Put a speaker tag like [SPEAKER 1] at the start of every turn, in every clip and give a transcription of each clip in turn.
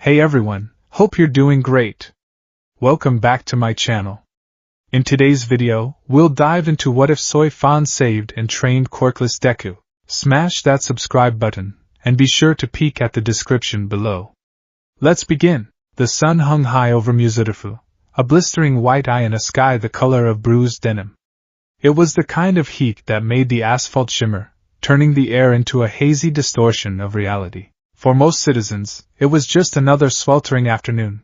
[SPEAKER 1] Hey everyone, hope you're doing great. Welcome back to my channel. In today's video, we'll dive into what if Soy Fan saved and trained Quirkless Deku. Smash that subscribe button, and be sure to peek at the description below. Let's begin. The sun hung high over Muzurifu, a blistering white eye in a sky the color of bruised denim. It was the kind of heat that made the asphalt shimmer, turning the air into a hazy distortion of reality. For most citizens, it was just another sweltering afternoon.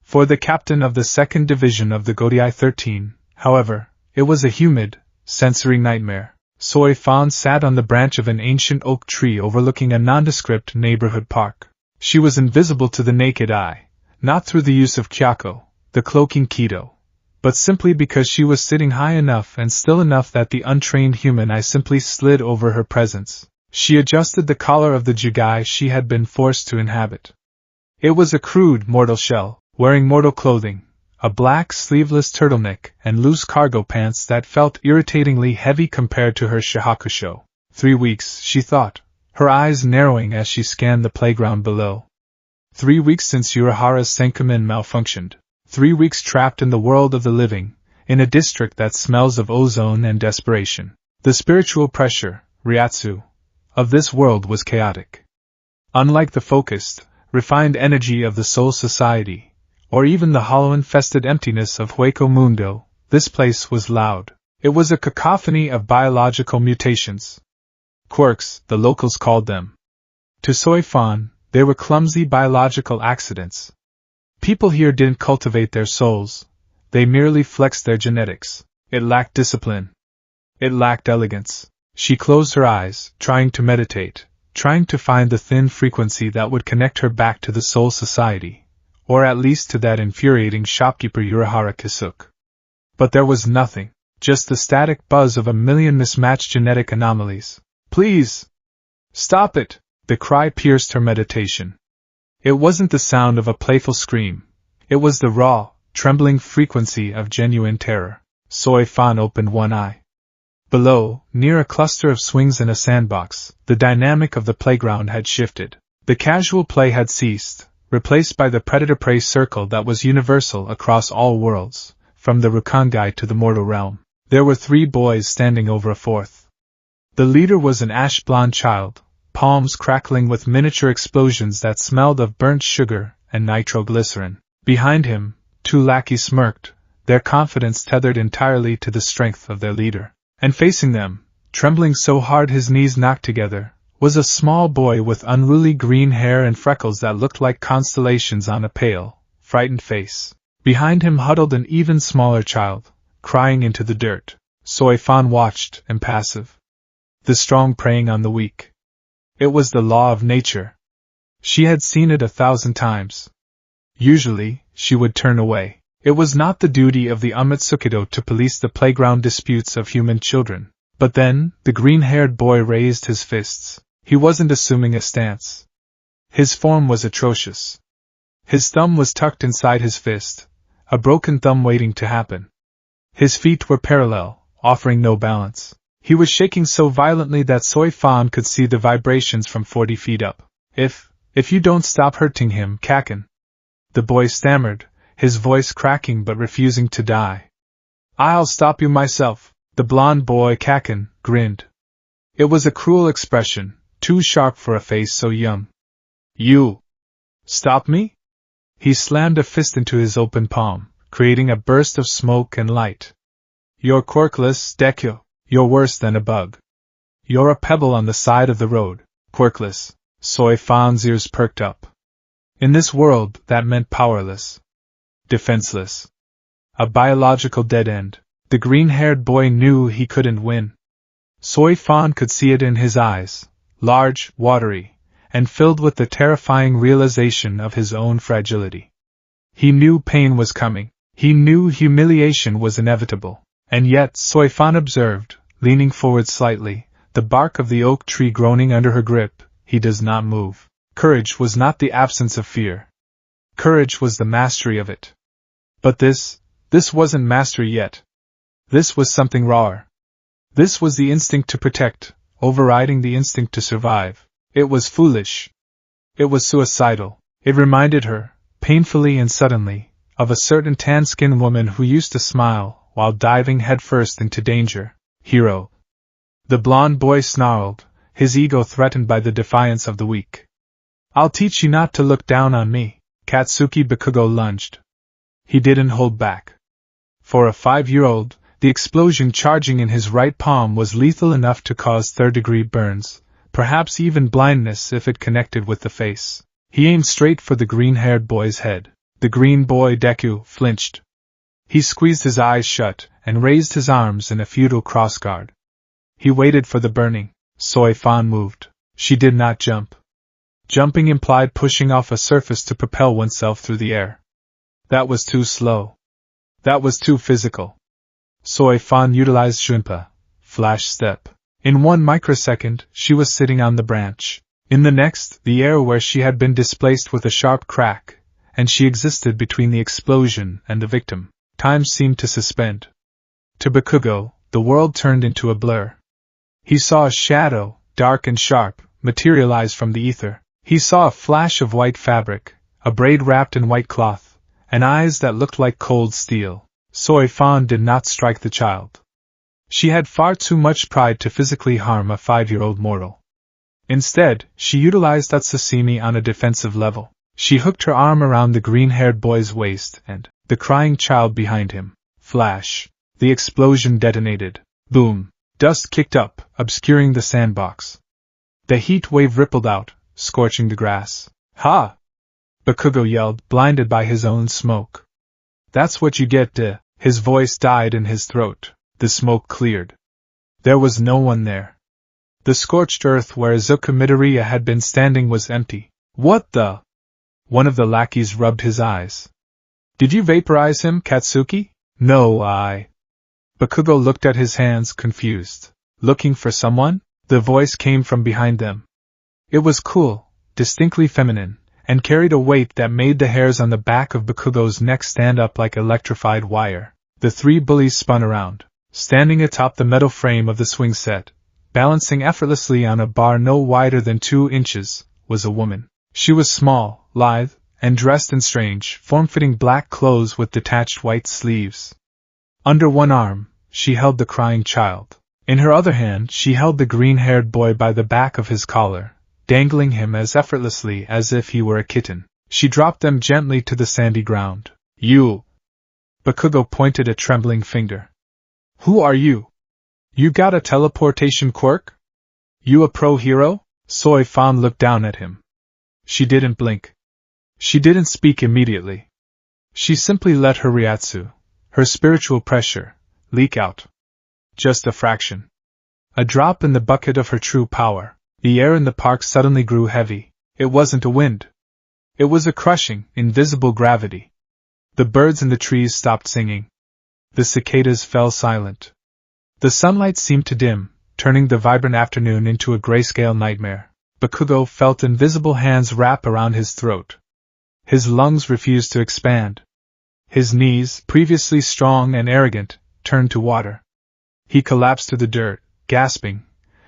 [SPEAKER 1] For the captain of the 2nd Division of the Godai 13, however, it was a humid, sensory nightmare. Soy Fan sat on the branch of an ancient oak tree overlooking a nondescript neighborhood park. She was invisible to the naked eye, not through the use of Kyako, the cloaking Kido, but simply because she was sitting high enough and still enough that the untrained human eye simply slid over her presence. She adjusted the collar of the jugai she had been forced to inhabit. It was a crude mortal shell, wearing mortal clothing, a black sleeveless turtleneck and loose cargo pants that felt irritatingly heavy compared to her shihakusho. 3 weeks, she thought, her eyes narrowing as she scanned the playground below. 3 weeks since Urahara's Senkamin malfunctioned. 3 weeks trapped in the world of the living, in a district that smells of ozone and desperation. The spiritual pressure, Ryatsu, of this world was chaotic. Unlike the focused, refined energy of the Soul Society, or even the hollow-infested emptiness of Hueco Mundo, this place was loud. It was a cacophony of biological mutations. Quirks, the locals called them. To Soy Fan, they were clumsy biological accidents. People here didn't cultivate their souls, they merely flexed their genetics. It lacked discipline. It lacked elegance. She closed her eyes, trying to meditate, trying to find the thin frequency that would connect her back to the Soul Society, or at least to that infuriating shopkeeper Urahara Kisuk. But there was nothing, just the static buzz of a million mismatched genetic anomalies. Please! Stop it! The cry pierced her meditation. It wasn't the sound of a playful scream. It was the raw, trembling frequency of genuine terror. Soy Fan opened one eye. Below, near a cluster of swings and a sandbox, the dynamic of the playground had shifted. The casual play had ceased, replaced by the predator-prey circle that was universal across all worlds, from the Rukangai to the mortal realm. There were 3 boys standing over a 4th. The leader was an ash-blonde child, palms crackling with miniature explosions that smelled of burnt sugar and nitroglycerin. Behind him, 2 lackeys smirked, their confidence tethered entirely to the strength of their leader. And facing them, trembling so hard his knees knocked together, was a small boy with unruly green hair and freckles that looked like constellations on a pale, frightened face. Behind him huddled an even smaller child, crying into the dirt. Soy Fan watched, impassive. The strong preying on the weak. It was the law of nature. She had seen it 1,000 times. Usually, she would turn away. It was not the duty of the Amatsukido to police the playground disputes of human children. But then, the green-haired boy raised his fists. He wasn't assuming a stance. His form was atrocious. His thumb was tucked inside his fist, a broken thumb waiting to happen. His feet were parallel, offering no balance. He was shaking so violently that Soy Fan could see the vibrations from 40 feet up. If you don't stop hurting him, Kaken," the boy stammered, his voice cracking but refusing to die. "I'll stop you myself." The blond boy Kaken grinned. It was a cruel expression, too sharp for a face so young. "You stop me?" He slammed a fist into his open palm, creating a burst of smoke and light. "You're Quirkless, Deku. You're worse than a bug. You're a pebble on the side of the road, Quirkless." Soy Fan's ears perked up. In this world, that meant powerless. Defenseless. A biological dead end. The green-haired boy knew he couldn't win. Soy Fan could see it in his eyes, large, watery, and filled with the terrifying realization of his own fragility. He knew pain was coming. He knew humiliation was inevitable. And yet, Soy Fan observed, leaning forward slightly, the bark of the oak tree groaning under her grip. He does not move. Courage was not the absence of fear. Courage was the mastery of it. But this wasn't mastery yet. This was something rawer. This was the instinct to protect, overriding the instinct to survive. It was foolish. It was suicidal. It reminded her, painfully and suddenly, of a certain tan-skinned woman who used to smile while diving headfirst into danger. Hero. The blond boy snarled, his ego threatened by the defiance of the weak. I'll teach you not to look down on me. Katsuki Bakugo lunged. He didn't hold back. For a 5-year-old, the explosion charging in his right palm was lethal enough to cause third-degree burns, perhaps even blindness if it connected with the face. He aimed straight for the green-haired boy's head. The green boy Deku flinched. He squeezed his eyes shut and raised his arms in a futile crossguard. He waited for the burning. Soifan moved. She did not jump. Jumping implied pushing off a surface to propel oneself through the air. That was too slow. That was too physical. Soifan utilized Junpa. Flash step. In 1 microsecond, she was sitting on the branch. In the next, the air where she had been displaced with a sharp crack, and she existed between the explosion and the victim. Time seemed to suspend. To Bakugo, the world turned into a blur. He saw a shadow, dark and sharp, materialize from the ether. He saw a flash of white fabric, a braid wrapped in white cloth, and eyes that looked like cold steel. Soifan did not strike the child. She had far too much pride to physically harm a 5-year-old mortal. Instead, she utilized Tatsumi on a defensive level. She hooked her arm around the green-haired boy's waist and, the crying child behind him. Flash. The explosion detonated. Boom. Dust kicked up, obscuring the sandbox. The heat wave rippled out, scorching the grass. Ha! Bakugo yelled, blinded by his own smoke. That's what you get, His voice died in his throat. The smoke cleared. There was no one there. The scorched earth where Izuku Midoriya had been standing was empty. What the? One of the lackeys rubbed his eyes. Did you vaporize him, Katsuki? No, I. Bakugo looked at his hands, confused. Looking for someone? The voice came from behind them. It was cool, distinctly feminine, and carried a weight that made the hairs on the back of Bakugo's neck stand up like electrified wire. The 3 bullies spun around. Standing atop the metal frame of the swing set, balancing effortlessly on a bar no wider than 2 inches, was a woman. She was small, lithe, and dressed in strange, form-fitting black clothes with detached white sleeves. Under one arm, she held the crying child. In her other hand, she held the green-haired boy by the back of his collar, dangling him as effortlessly as if he were a kitten. She dropped them gently to the sandy ground. You! Bakugo pointed a trembling finger. Who are you? You got a teleportation quirk? You a pro hero? Soifan looked down at him. She didn't blink. She didn't speak immediately. She simply let her Ryatsu, her spiritual pressure, leak out. Just a fraction. A drop in the bucket of her true power. The air in the park suddenly grew heavy. It wasn't a wind. It was a crushing, invisible gravity. The birds in the trees stopped singing. The cicadas fell silent. The sunlight seemed to dim, turning the vibrant afternoon into a grayscale nightmare. Bakugo felt invisible hands wrap around his throat. His lungs refused to expand. His knees, previously strong and arrogant, turned to water. He collapsed to the dirt, gasping,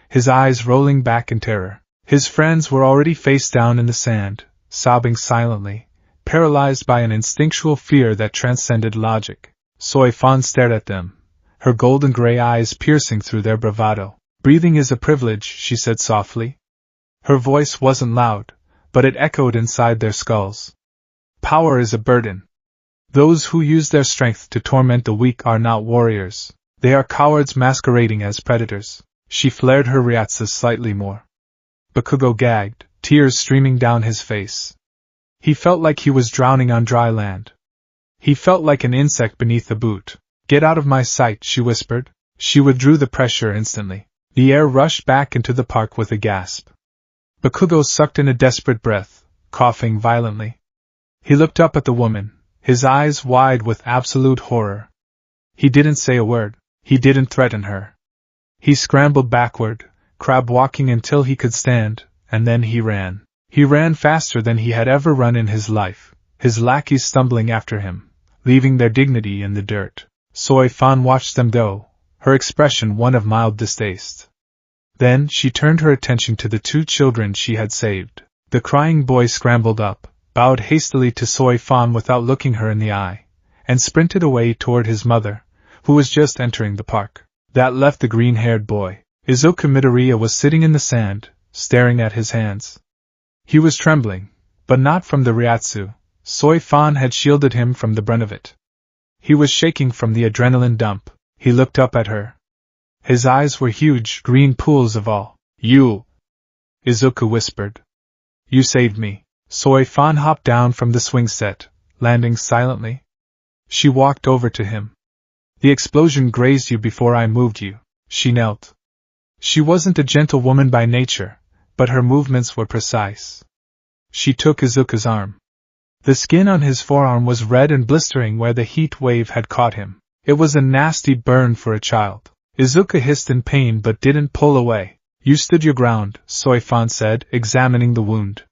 [SPEAKER 1] his eyes rolling back in terror. His friends were already face down in the sand, sobbing silently, paralyzed by an instinctual fear that transcended logic. Soifan stared at them, her golden gray eyes piercing through their bravado. Breathing is a privilege, she said softly. Her voice wasn't loud, but it echoed inside their skulls. Power is a burden. Those who use their strength to torment the weak are not warriors. They are cowards masquerading as predators. She flared her Ryatsu slightly more. Bakugo gagged, tears streaming down his face. He felt like he was drowning on dry land. He felt like an insect beneath a boot. Get out of my sight, she whispered. She withdrew the pressure instantly. The air rushed back into the park with a gasp. Bakugo sucked in a desperate breath, coughing violently. He looked up at the woman, his eyes wide with absolute horror. He didn't say a word. He didn't threaten her. He scrambled backward, crab-walking until he could stand, and then he ran. He ran faster than he had ever run in his life, his lackeys stumbling after him, leaving their dignity in the dirt. Soifan watched them go, her expression one of mild distaste. Then she turned her attention to the 2 children she had saved. The crying boy scrambled up, bowed hastily to Soifan without looking her in the eye, and sprinted away toward his mother, who was just entering the park. That left the green-haired boy. Izuku Midoriya was sitting in the sand, staring at his hands. He was trembling, but not from the Ryatsu. Soifan had shielded him from the brunt of it. He was shaking from the adrenaline dump. He looked up at her. His eyes were huge, green pools of all. You! Izuku whispered. You saved me. Soifan hopped down from the swing set, landing silently. She walked over to him. The explosion grazed you before I moved you. She knelt. She wasn't a gentle woman by nature, but her movements were precise. She took Izuku's arm. The skin on his forearm was red and blistering where the heat wave had caught him. It was a nasty burn for a child. Izuku hissed in pain but didn't pull away. You stood your ground, Soifan said, examining the wound.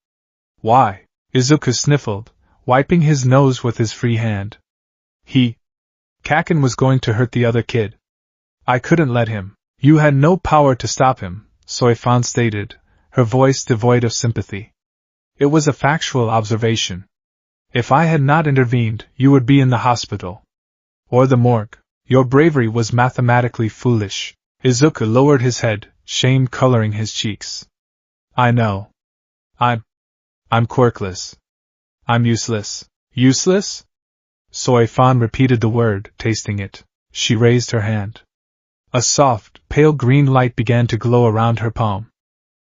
[SPEAKER 1] Why? Izuku sniffled, wiping his nose with his free hand. Kaken was going to hurt the other kid. I couldn't let him. You had no power to stop him, Soifan stated, her voice devoid of sympathy. It was a factual observation. If I had not intervened, you would be in the hospital. Or the morgue. Your bravery was mathematically foolish. Izuku lowered his head, shame coloring his cheeks. I know. I'm quirkless. I'm useless. Useless? Soifan repeated the word, tasting it. She raised her hand. A soft, pale green light began to glow around her palm.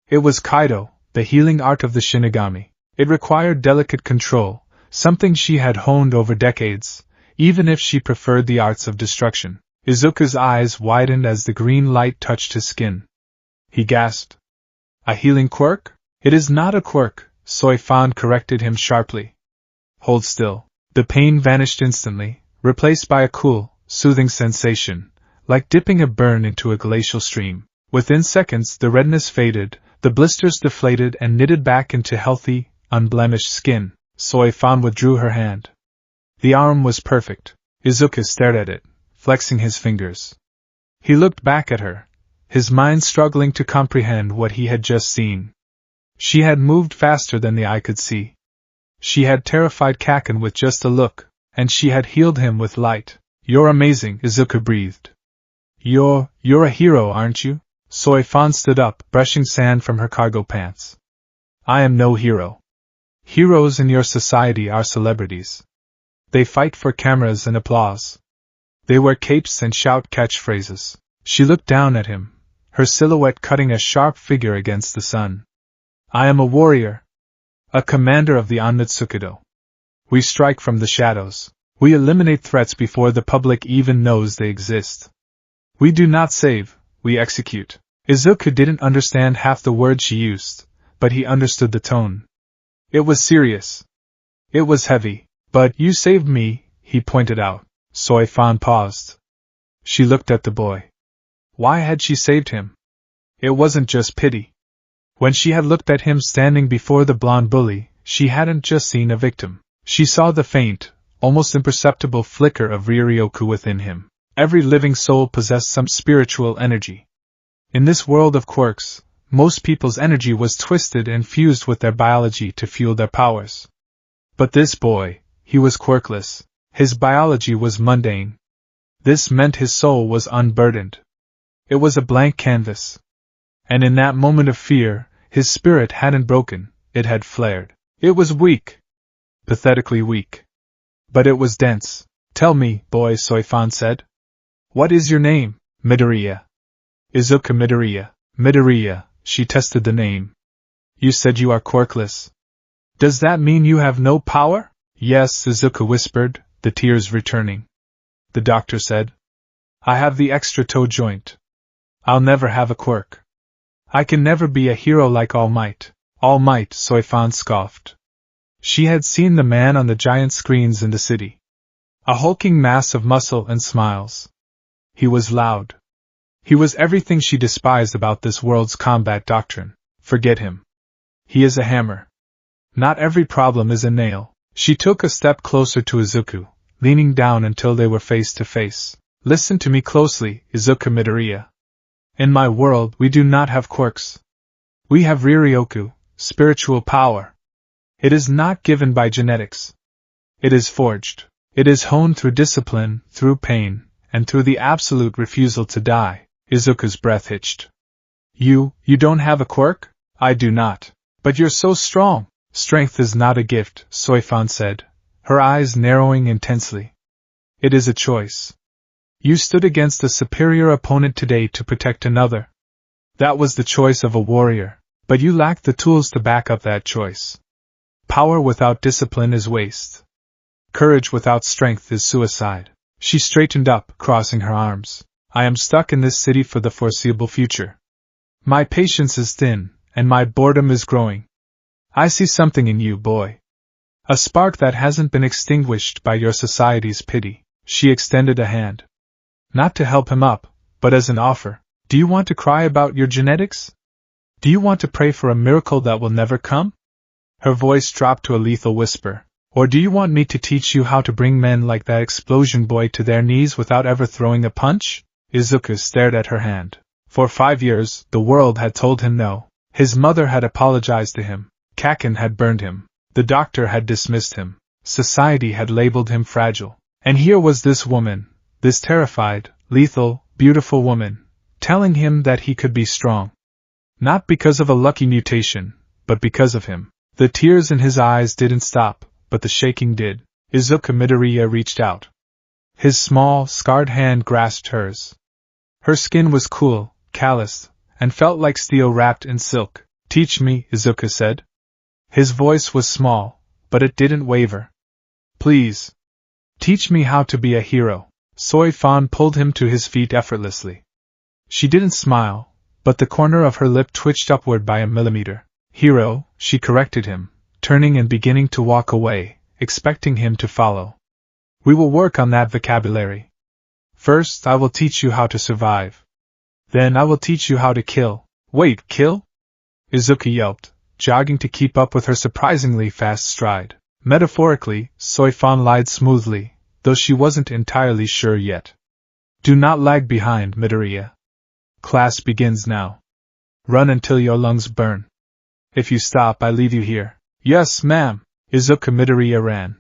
[SPEAKER 1] It was Kaido, the healing art of the Shinigami. It required delicate control, something she had honed over decades, even if she preferred the arts of destruction. Izuku's eyes widened as the green light touched his skin. He gasped. A healing quirk? It is not a quirk, Soifan corrected him sharply. Hold still. The pain vanished instantly, replaced by a cool, soothing sensation, like dipping a burn into a glacial stream. Within seconds the redness faded, the blisters deflated and knitted back into healthy, unblemished skin. Soifan withdrew her hand. The arm was perfect. Izuku stared at it, flexing his fingers. He looked back at her, his mind struggling to comprehend what he had just seen. She had moved faster than the eye could see. She had terrified Kaken with just a look, and she had healed him with light. You're amazing, Izuku breathed. You're a hero, aren't you? Soifan stood up, brushing sand from her cargo pants. I am no hero. Heroes in your society are celebrities. They fight for cameras and applause. They wear capes and shout catchphrases. She looked down at him, her silhouette cutting a sharp figure against the sun. I am a warrior. A commander of the Onitsukido. We strike from the shadows. We eliminate threats before the public even knows they exist. We do not save, we execute. Izuku didn't understand half the words she used, but he understood the tone. It was serious. It was heavy. But you saved me, he pointed out. Soifan paused. She looked at the boy. Why had she saved him? It wasn't just pity. When she had looked at him standing before the blonde bully, she hadn't just seen a victim. She saw the faint, almost imperceptible flicker of Riryoku within him. Every living soul possessed some spiritual energy. In this world of quirks, most people's energy was twisted and fused with their biology to fuel their powers. But this boy, he was quirkless. His biology was mundane. This meant his soul was unburdened. It was a blank canvas. And in that moment of fear, his spirit hadn't broken, it had flared. It was weak. Pathetically weak. But it was dense. Tell me, boy, Soifan said. What is your name? Midoriya. Izuku Midoriya. Midoriya, she tested the name. You said you are quirkless. Does that mean you have no power? Yes, Izuku whispered, the tears returning. The doctor said. I have the extra toe joint. I'll never have a quirk. I can never be a hero like All Might. All Might, Soifan scoffed. She had seen the man on the giant screens in the city. A hulking mass of muscle and smiles. He was loud. He was everything she despised about this world's combat doctrine. Forget him. He is a hammer. Not every problem is a nail. She took a step closer to Izuku, leaning down until they were face to face. Listen to me closely, Izuku Midoriya. In my world, we do not have quirks. We have Riryoku, spiritual power. It is not given by genetics. It is forged. It is honed through discipline, through pain, and through the absolute refusal to die. Izuku's breath hitched. You don't have a quirk? I do not. But you're so strong. Strength is not a gift, Soifan said, her eyes narrowing intensely. It is a choice. You stood against a superior opponent today to protect another. That was the choice of a warrior, but you lacked the tools to back up that choice. Power without discipline is waste. Courage without strength is suicide. She straightened up, crossing her arms. I am stuck in this city for the foreseeable future. My patience is thin, and my boredom is growing. I see something in you, boy. A spark that hasn't been extinguished by your society's pity. She extended a hand. Not to help him up, but as an offer. Do you want to cry about your genetics? Do you want to pray for a miracle that will never come? Her voice dropped to a lethal whisper. Or do you want me to teach you how to bring men like that explosion boy to their knees without ever throwing a punch? Izuku stared at her hand. For 5 years, the world had told him no. His mother had apologized to him. Kaken had burned him. The doctor had dismissed him. Society had labeled him fragile. And here was this woman, this terrified, lethal, beautiful woman, telling him that he could be strong. Not because of a lucky mutation, but because of him. The tears in his eyes didn't stop, but the shaking did. Izuku Midoriya reached out. His small, scarred hand grasped hers. Her skin was cool, calloused, and felt like steel wrapped in silk. Teach me, Izuku said. His voice was small, but it didn't waver. Please. Teach me how to be a hero. Soifan pulled him to his feet effortlessly. She didn't smile, but the corner of her lip twitched upward by a millimeter. Hero, she corrected him, turning and beginning to walk away, expecting him to follow. We will work on that vocabulary. First, I will teach you how to survive. Then I will teach you how to kill. Wait, kill? Izuku yelped, jogging to keep up with her surprisingly fast stride. Metaphorically, Soifan lied smoothly, though she wasn't entirely sure yet. Do not lag behind, Midoriya. Class begins now. Run until your lungs burn. If you stop, I leave you here. Yes, ma'am. Izuku Midoriya ran.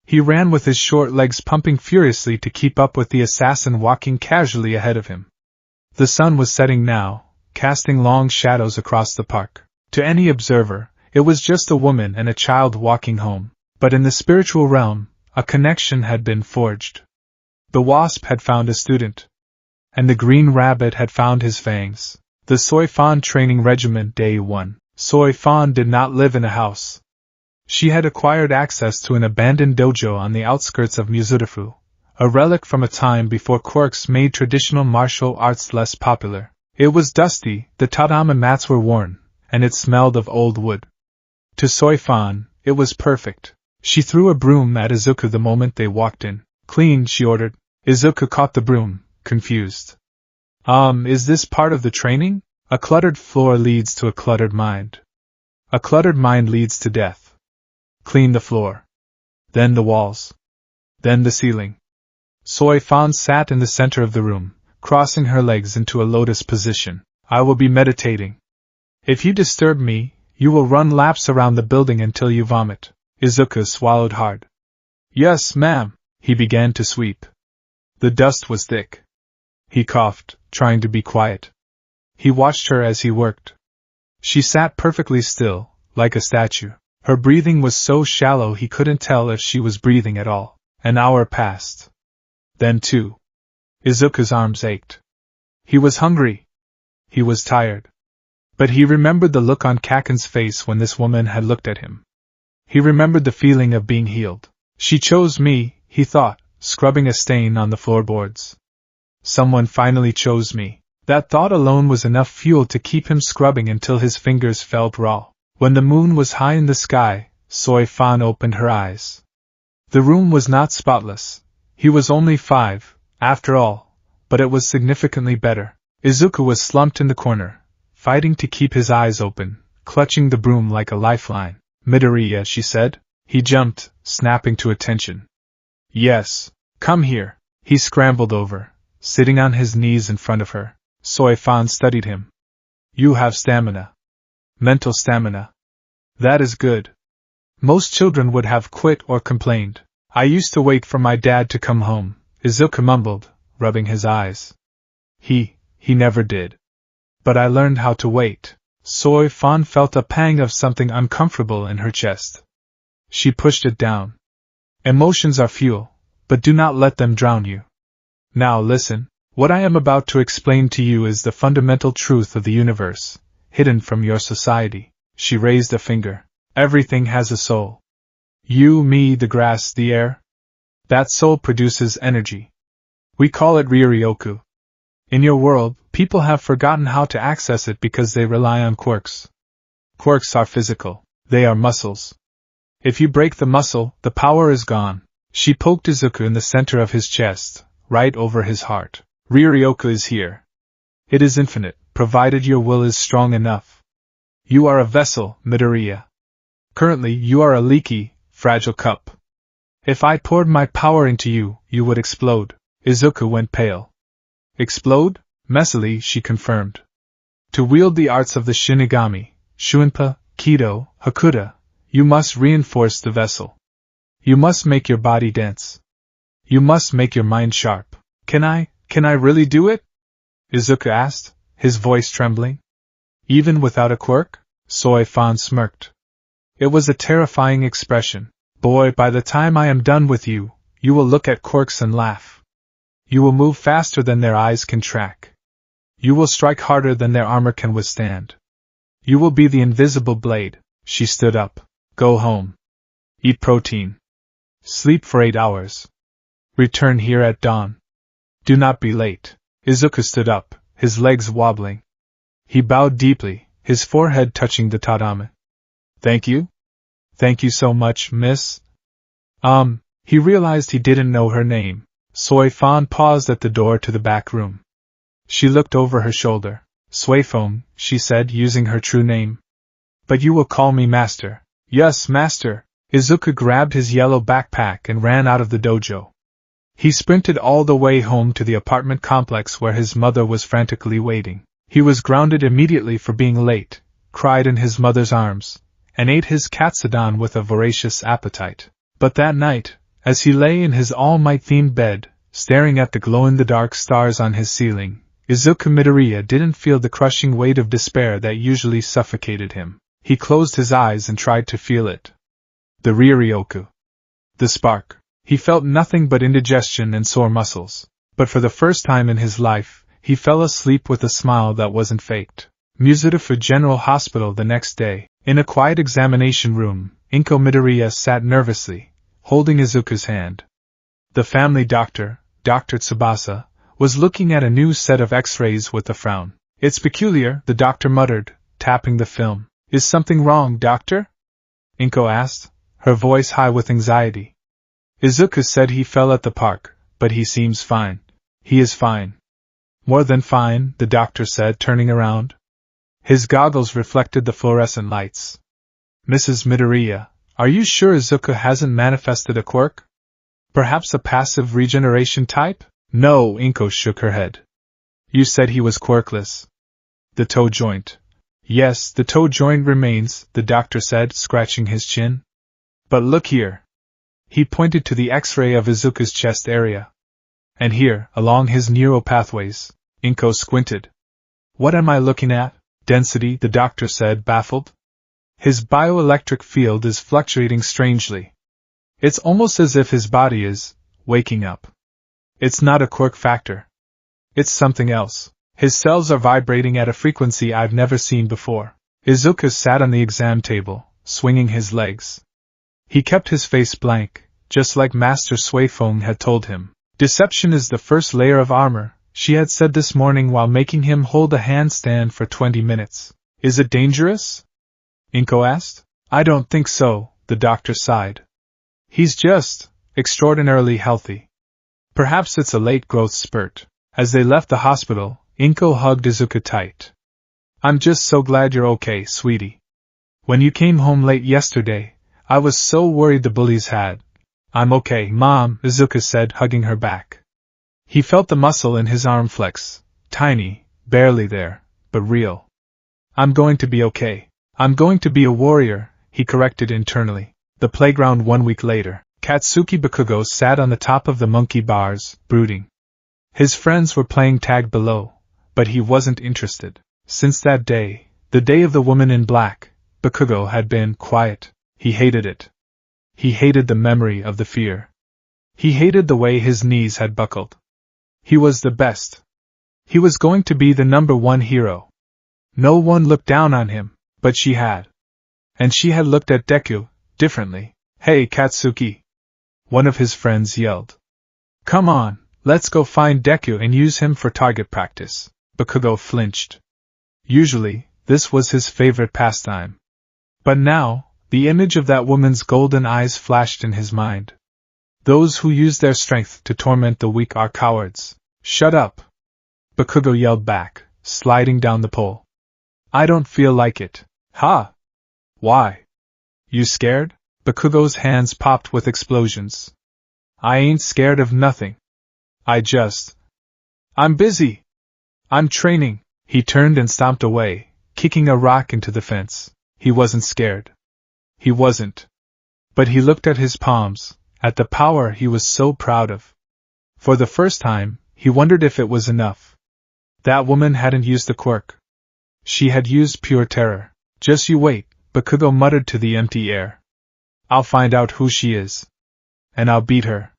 [SPEAKER 1] He ran with his short legs pumping furiously to keep up with the assassin walking casually ahead of him. The sun was setting now, casting long shadows across the park. To any observer, it was just a woman and a child walking home, but in the spiritual realm, a connection had been forged. The wasp had found a student, and the green rabbit had found his fangs. The Soifan training regiment Day 1. Soifan did not live in a house. She had acquired access to an abandoned dojo on the outskirts of Mizudafu, a relic from a time before quirks made traditional martial arts less popular. It was dusty, the tatami mats were worn, and it smelled of old wood. To Soifan, it was perfect. She threw a broom at Izuku the moment they walked in. Clean, she ordered. Izuku caught the broom, confused. Is this part of the training? A cluttered floor leads to a cluttered mind. A cluttered mind leads to death. Clean the floor. Then the walls. Then the ceiling. Soifan sat in the center of the room, crossing her legs into a lotus position. I will be meditating. If you disturb me, you will run laps around the building until you vomit. Izuku swallowed hard. Yes, ma'am. He began to sweep. The dust was thick. He coughed, trying to be quiet. He watched her as he worked. She sat perfectly still, like a statue. Her breathing was so shallow he couldn't tell if she was breathing at all. An hour passed. Then 2. Izuku's arms ached. He was hungry. He was tired. But he remembered the look on Kaken's face when this woman had looked at him. He remembered the feeling of being healed. She chose me, he thought, scrubbing a stain on the floorboards. Someone finally chose me. That thought alone was enough fuel to keep him scrubbing until his fingers felt raw. When the moon was high in the sky, Soifan opened her eyes. The room was not spotless. He was only 5, after all, but it was significantly better. Izuku was slumped in the corner, fighting to keep his eyes open, clutching the broom like a lifeline. Midoriya, she said. He jumped, snapping to attention. Yes, come here. He scrambled over, sitting on his knees in front of her. Soifan studied him. You have stamina. Mental stamina. That is good. Most children would have quit or complained. I used to wait for my dad to come home, Izuku mumbled, rubbing his eyes. He never did. But I learned how to wait. Soy Fan felt a pang of something uncomfortable in her chest. She pushed it down. Emotions are fuel, but do not let them drown you. Now listen, what I am about to explain to you is the fundamental truth of the universe, hidden from your society. She raised a finger. Everything has a soul. You, me, the grass, the air. That soul produces energy. We call it Ryoryoku. In your world, people have forgotten how to access it because they rely on quirks. Quirks are physical. They are muscles. If you break the muscle, the power is gone. She poked Izuku in the center of his chest, right over his heart. Ryoryoku is here. It is infinite, provided your will is strong enough. You are a vessel, Midoriya. Currently, you are a leaky, fragile cup. If I poured my power into you, you would explode. Izuku went pale. Explode? Messily, she confirmed. To wield the arts of the Shinigami, Shuinpa, Kido, Hakuda, you must reinforce the vessel. You must make your body dense. You must make your mind sharp. Can I really do it? Izuku asked, his voice trembling. Even without a quirk? Soy Fan smirked. It was a terrifying expression. Boy, by the time I am done with you, you will look at quirks and laugh. You will move faster than their eyes can track. You will strike harder than their armor can withstand. You will be the invisible blade. She stood up. Go home. Eat protein. Sleep for 8 hours. Return here at dawn. Do not be late. Izuku stood up, his legs wobbling. He bowed deeply, his forehead touching the tatame. Thank you? Thank you so much, miss. He realized he didn't know her name. Soy Fan paused at the door to the back room. She looked over her shoulder. Suifeng, she said, using her true name. But you will call me master. Yes, master. Izuku grabbed his yellow backpack and ran out of the dojo. He sprinted all the way home to the apartment complex where his mother was frantically waiting. He was grounded immediately for being late, cried in his mother's arms, and ate his katsudon with a voracious appetite. But that night, as he lay in his All Might-themed bed, staring at the glow-in-the-dark stars on his ceiling, Izuku Midoriya didn't feel the crushing weight of despair that usually suffocated him. He closed his eyes and tried to feel it. The Ryoryoku. The spark. He felt nothing but indigestion and sore muscles. But for the first time in his life, he fell asleep with a smile that wasn't faked. Musudafu General Hospital the next day. In a quiet examination room, Inko Midoriya sat nervously, holding Izuku's hand. The family doctor, Dr. Tsubasa, was looking at a new set of X-rays with a frown. It's peculiar, the doctor muttered, tapping the film. Is something wrong, doctor? Inko asked, her voice high with anxiety. Izuku said he fell at the park, but he seems fine. He is fine. More than fine, the doctor said, turning around. His goggles reflected the fluorescent lights. Mrs. Midoriya, are you sure Izuku hasn't manifested a quirk? Perhaps a passive regeneration type? No, Inko shook her head. You said he was quirkless. The toe joint. Yes, the toe joint remains, the doctor said, scratching his chin. But look here. He pointed to the X-ray of Izuku's chest area. And here, along his neural pathways. Inko squinted. What am I looking at? Density, the doctor said, baffled. His bioelectric field is fluctuating strangely. It's almost as if his body is waking up. It's not a quirk factor. It's something else. His cells are vibrating at a frequency I've never seen before. Izuku sat on the exam table, swinging his legs. He kept his face blank, just like Master Suifeng had told him. Deception is the first layer of armor, she had said this morning while making him hold a handstand for 20 minutes. Is it dangerous? Inko asked. I don't think so, the doctor sighed. He's just extraordinarily healthy. Perhaps it's a late growth spurt. As they left the hospital, Inko hugged Izuku tight. I'm just so glad you're okay, sweetie. When you came home late yesterday, I was so worried the bullies had. I'm okay, Mom, Izuku said, hugging her back. He felt the muscle in his arm flex, tiny, barely there, but real. I'm going to be okay. I'm going to be a warrior, he corrected internally. The playground 1 week later, Katsuki Bakugo sat on the top of the monkey bars, brooding. His friends were playing tag below, but he wasn't interested. Since that day, the day of the woman in black, Bakugo had been quiet. He hated it. He hated the memory of the fear. He hated the way his knees had buckled. He was the best. He was going to be the #1 hero. No one looked down on him, but she had. And she had looked at Deku differently. "Hey, Katsuki!" one of his friends yelled. "Come on, let's go find Deku and use him for target practice." Bakugo flinched. Usually, this was his favorite pastime. But now, the image of that woman's golden eyes flashed in his mind. Those who use their strength to torment the weak are cowards. "Shut up!" Bakugo yelled back, sliding down the pole. "I don't feel like it." "Ha! Why? You scared?" Bakugo's hands popped with explosions. "I ain't scared of nothing. I'm busy. I'm training." He turned and stomped away, kicking a rock into the fence. He wasn't scared. He wasn't. But he looked at his palms, at the power he was so proud of. For the first time, he wondered if it was enough. That woman hadn't used a quirk. She had used pure terror. "Just you wait," Bakugo muttered to the empty air. "I'll find out who she is. And I'll beat her.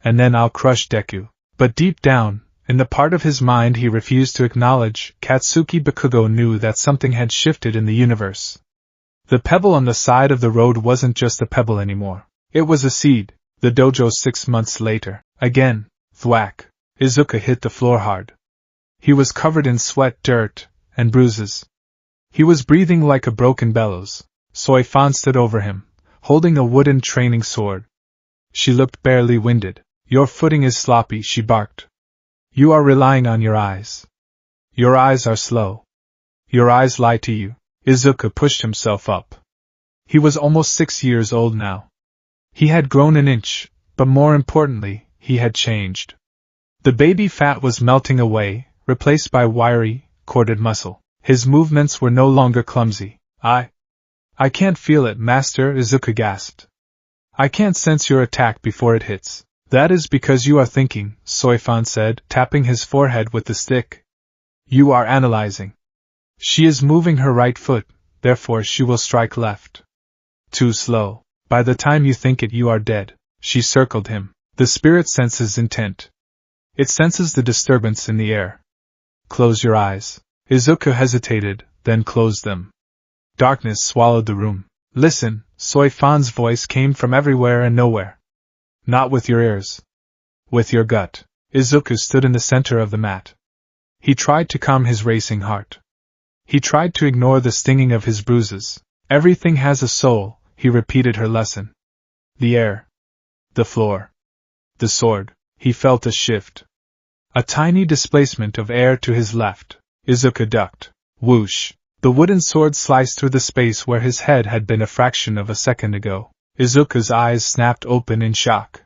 [SPEAKER 1] And then I'll crush Deku." But deep down, in the part of his mind he refused to acknowledge, Katsuki Bakugo knew that something had shifted in the universe. The pebble on the side of the road wasn't just a pebble anymore. It was a seed. The dojo 6 months later. Again, thwack. Izuku hit the floor hard. He was covered in sweat, dirt, and bruises. He was breathing like a broken bellows. Soifan stood over him, holding a wooden training sword. She looked barely winded. "Your footing is sloppy," she barked. "You are relying on your eyes. Your eyes are slow. Your eyes lie to you." Izuku pushed himself up. He was almost 6 years old now. He had grown an inch, but more importantly, he had changed. The baby fat was melting away, replaced by wiry, corded muscle. His movements were no longer clumsy. I can't feel it, Master," Izuku gasped. "I can't sense your attack before it hits." "That is because you are thinking," Soifan said, tapping his forehead with the stick. "You are analyzing. She is moving her right foot, therefore she will strike left. Too slow. By the time you think it, you are dead." She circled him. "The spirit senses intent. It senses the disturbance in the air. Close your eyes." Izuku hesitated, then closed them. Darkness swallowed the room. "Listen," Soifan's voice came from everywhere and nowhere. "Not with your ears. With your gut." Izuku stood in the center of the mat. He tried to calm his racing heart. He tried to ignore the stinging of his bruises. "Everything has a soul," he repeated her lesson. "The air. The floor. The sword." He felt a shift. A tiny displacement of air to his left. Izuku ducked. Whoosh! The wooden sword sliced through the space where his head had been a fraction of a second ago. Izuku's eyes snapped open in shock.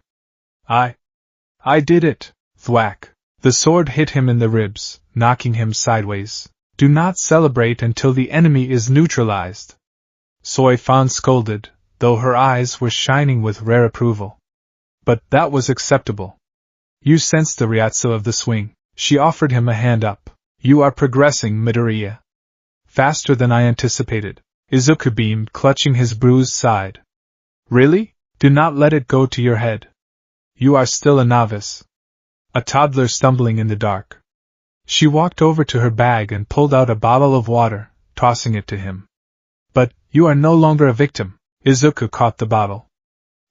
[SPEAKER 1] I did it! Thwack! The sword hit him in the ribs, knocking him sideways. "Do not celebrate until the enemy is neutralized," Soifan scolded, though her eyes were shining with rare approval. But that was acceptable. "You sensed the ryatsu of the swing." She offered him a hand up. "You are progressing, Midoriya. Faster than I anticipated." Izuku beamed, clutching his bruised side. "Really? Do not let it go to your head. You are still a novice. A toddler stumbling in the dark." She walked over to her bag and pulled out a bottle of water, tossing it to him. "But, you are no longer a victim." Izuku caught the bottle.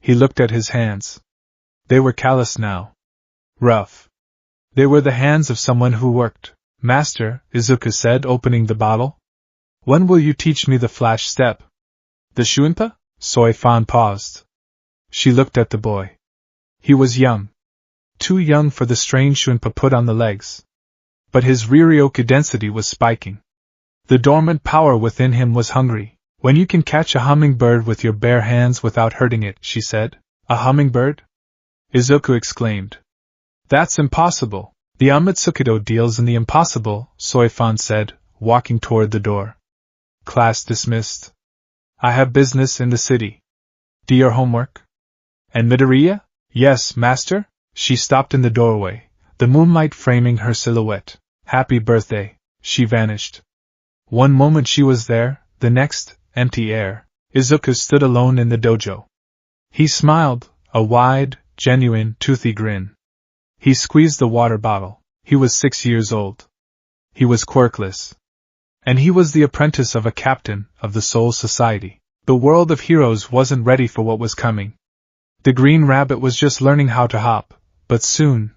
[SPEAKER 1] He looked at his hands. They were calloused now. Rough. They were the hands of someone who worked. "Master," Izuku said, opening the bottle. "When will you teach me the flash step?" "The Shuinpa?" Soifan paused. She looked at the boy. He was young. Too young for the strange Shuinpa put on the legs. But his Riryoku density was spiking. The dormant power within him was hungry. "When you can catch a hummingbird with your bare hands without hurting it," she said. "A hummingbird?" Izuku exclaimed. "That's impossible." "The Amatsukido deals in the impossible," Soifan said, walking toward the door. "Class dismissed. I have business in the city." Do your homework? And Midoriya? Yes, master? She stopped in the doorway, the moonlight framing her silhouette. Happy birthday. She vanished. One moment she was there, the next, empty air. Izuku stood alone in the dojo. He smiled, a wide, genuine, toothy grin. He squeezed the water bottle. He was 6 years old. He was quirkless. And he was the apprentice of a captain of the Soul Society. The world of heroes wasn't ready for what was coming. The green rabbit was just learning how to hop, but soon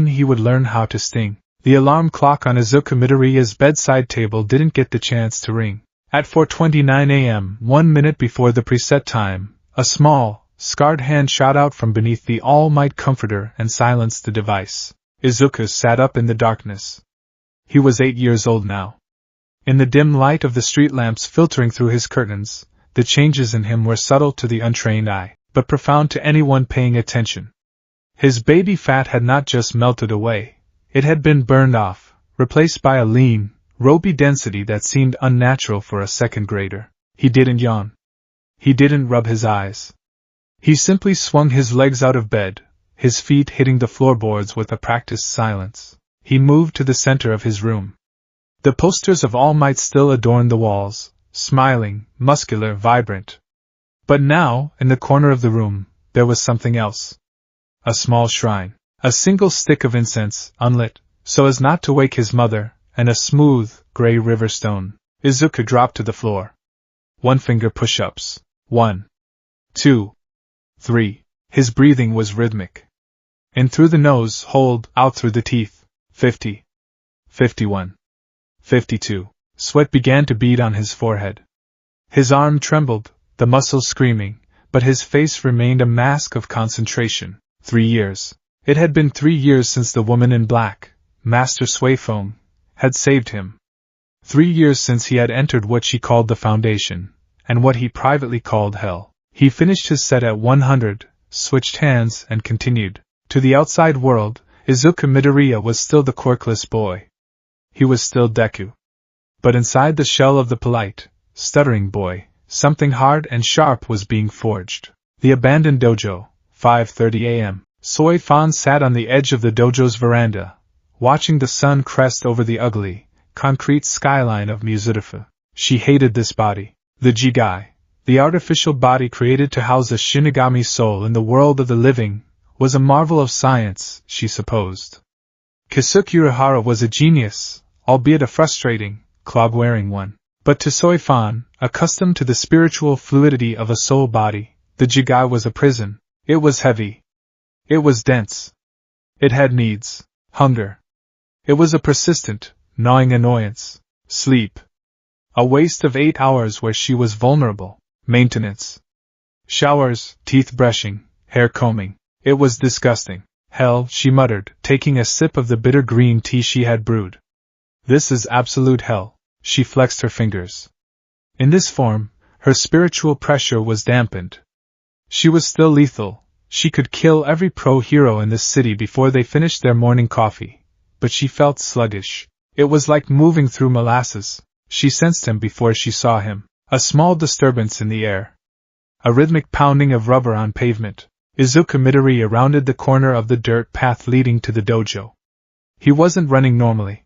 [SPEAKER 1] he would learn how to sting. The alarm clock on Izuku Midoriya's bedside table didn't get the chance to ring. At 4:29 a.m., 1 minute before the preset time, a small, scarred hand shot out from beneath the All Might comforter and silenced the device. Izuku sat up in the darkness. He was 8 years old now. In the dim light of the street lamps filtering through his curtains, the changes in him were subtle to the untrained eye, but profound to anyone paying attention. His baby fat had not just melted away, it had been burned off, replaced by a lean, ropey density that seemed unnatural for a second grader. He didn't yawn. He didn't rub his eyes. He simply swung his legs out of bed, his feet hitting the floorboards with a practiced silence. He moved to the center of his room. The posters of All Might still adorned the walls, smiling, muscular, vibrant. But now, in the corner of the room, there was something else. A small shrine, a single stick of incense, unlit, so as not to wake his mother, and a smooth, gray river stone. Izuku dropped to the floor. 1 finger push-ups. 1, 2, 3. His breathing was rhythmic. In through the nose, hold, out through the teeth. 50. 51. 52. Sweat began to bead on his forehead. His arm trembled, the muscles screaming, but his face remained a mask of concentration. 3 years. It had been 3 years since the woman in black, Master Suifeng, had saved him. 3 years since he had entered what she called the Foundation, and what he privately called Hell. He finished his set at 100, switched hands, and continued. To the outside world, Izuku Midoriya was still the quirkless boy. He was still Deku. But inside the shell of the polite, stuttering boy, something hard and sharp was being forged. The abandoned dojo, 5:30 a.m. Suifeng sat on the edge of the dojo's veranda, watching the sun crest over the ugly, concrete skyline of Mizudafu. She hated this body. The Jigai, the artificial body created to house a Shinigami soul in the world of the living, was a marvel of science, she supposed. Kisuke Urahara was a genius, albeit a frustrating, clog-wearing one. But to Suifeng, accustomed to the spiritual fluidity of a soul body, the Jigai was a prison. It was heavy. It was dense. It had needs. Hunger. It was a persistent, gnawing annoyance. Sleep. A waste of 8 hours where she was vulnerable. Maintenance. Showers, teeth brushing, hair combing. It was disgusting. Hell, she muttered, taking a sip of the bitter green tea she had brewed. This is absolute hell. She flexed her fingers. In this form, her spiritual pressure was dampened. She was still lethal. She could kill every pro-hero in this city before they finished their morning coffee. But she felt sluggish. It was like moving through molasses. She sensed him before she saw him. A small disturbance in the air. A rhythmic pounding of rubber on pavement. Izuku Midoriya rounded the corner of the dirt path leading to the dojo. He wasn't running normally.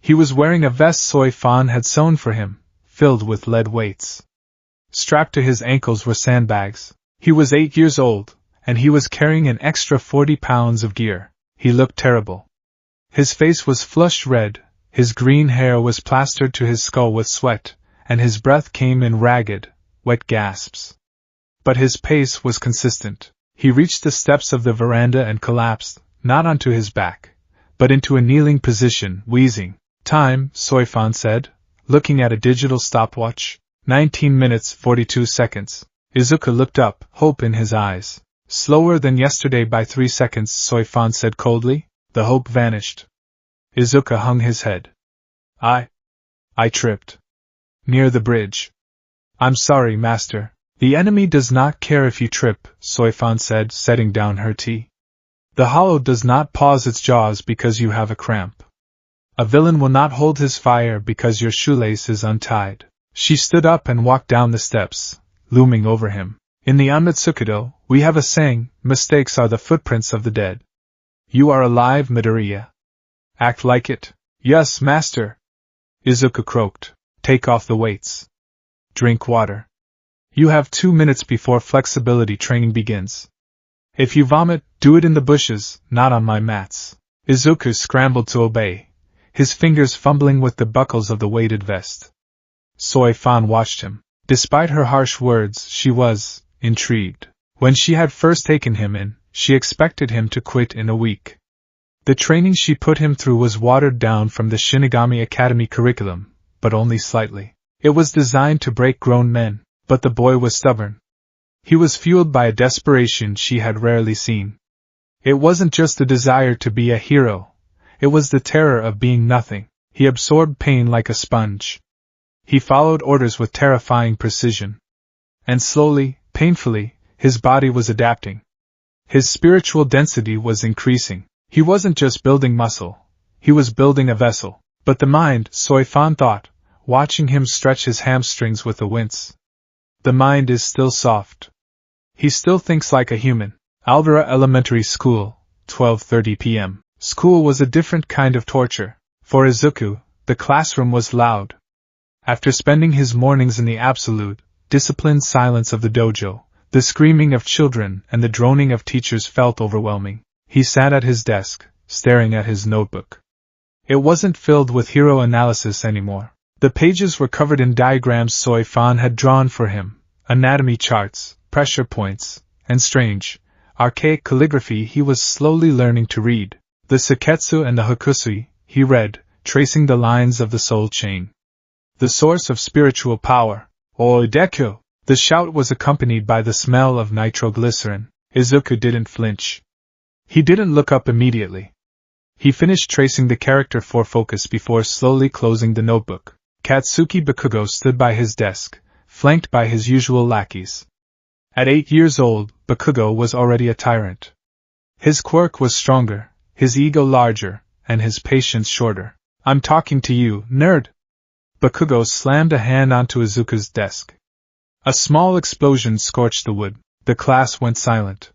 [SPEAKER 1] He was wearing a vest Suifeng had sewn for him, filled with lead weights. Strapped to his ankles were sandbags. He was 8 years old, and he was carrying an extra 40 pounds of gear. He looked terrible. His face was flushed red, his green hair was plastered to his skull with sweat, and his breath came in ragged, wet gasps. But his pace was consistent. He reached the steps of the veranda and collapsed, not onto his back, but into a kneeling position, wheezing. Time, Suifeng said, looking at a digital stopwatch. 19 minutes 42 seconds. Izuku looked up, hope in his eyes. Slower than yesterday by 3 seconds, Suifeng said coldly. The hope vanished. Izuku hung his head. I tripped. Near the bridge. I'm sorry, master. The enemy does not care if you trip, Suifeng said, setting down her tea. The hollow does not pause its jaws because you have a cramp. A villain will not hold his fire because your shoelace is untied. She stood up and walked down the steps, looming over him. In the Amatsukido, we have a saying, mistakes are the footprints of the dead. You are alive, Midoriya. Act like it. Yes, master. Izuku croaked. Take off the weights. Drink water. You have 2 minutes before flexibility training begins. If you vomit, do it in the bushes, not on my mats. Izuku scrambled to obey, his fingers fumbling with the buckles of the weighted vest. Soifan watched him. Despite her harsh words, she was intrigued. When she had first taken him in, she expected him to quit in a week. The training she put him through was watered down from the Shinigami Academy curriculum, but only slightly. It was designed to break grown men, but the boy was stubborn. He was fueled by a desperation she had rarely seen. It wasn't just the desire to be a hero, it was the terror of being nothing. He absorbed pain like a sponge. He followed orders with terrifying precision. And slowly, painfully, his body was adapting. His spiritual density was increasing. He wasn't just building muscle, he was building a vessel. But the mind, Soifan thought, watching him stretch his hamstrings with a wince. The mind is still soft. He still thinks like a human. Aldera Elementary School, 12:30 p.m. School was a different kind of torture. For Izuku, the classroom was loud. After spending his mornings in the absolute, disciplined silence of the dojo, the screaming of children and the droning of teachers felt overwhelming. He sat at his desk, staring at his notebook. It wasn't filled with hero analysis anymore. The pages were covered in diagrams Soifan had drawn for him, anatomy charts, pressure points, and strange, archaic calligraphy he was slowly learning to read. The Seketsu and the Hokusui, he read, tracing the lines of the soul chain. The source of spiritual power. Oh, Deku! The shout was accompanied by the smell of nitroglycerin. Izuku didn't flinch. He didn't look up immediately. He finished tracing the character for focus before slowly closing the notebook. Katsuki Bakugo stood by his desk, flanked by his usual lackeys. At 8 years old, Bakugo was already a tyrant. His quirk was stronger, his ego larger, and his patience shorter. I'm talking to you, nerd! Bakugo slammed a hand onto Izuku's desk. A small explosion scorched the wood. The class went silent.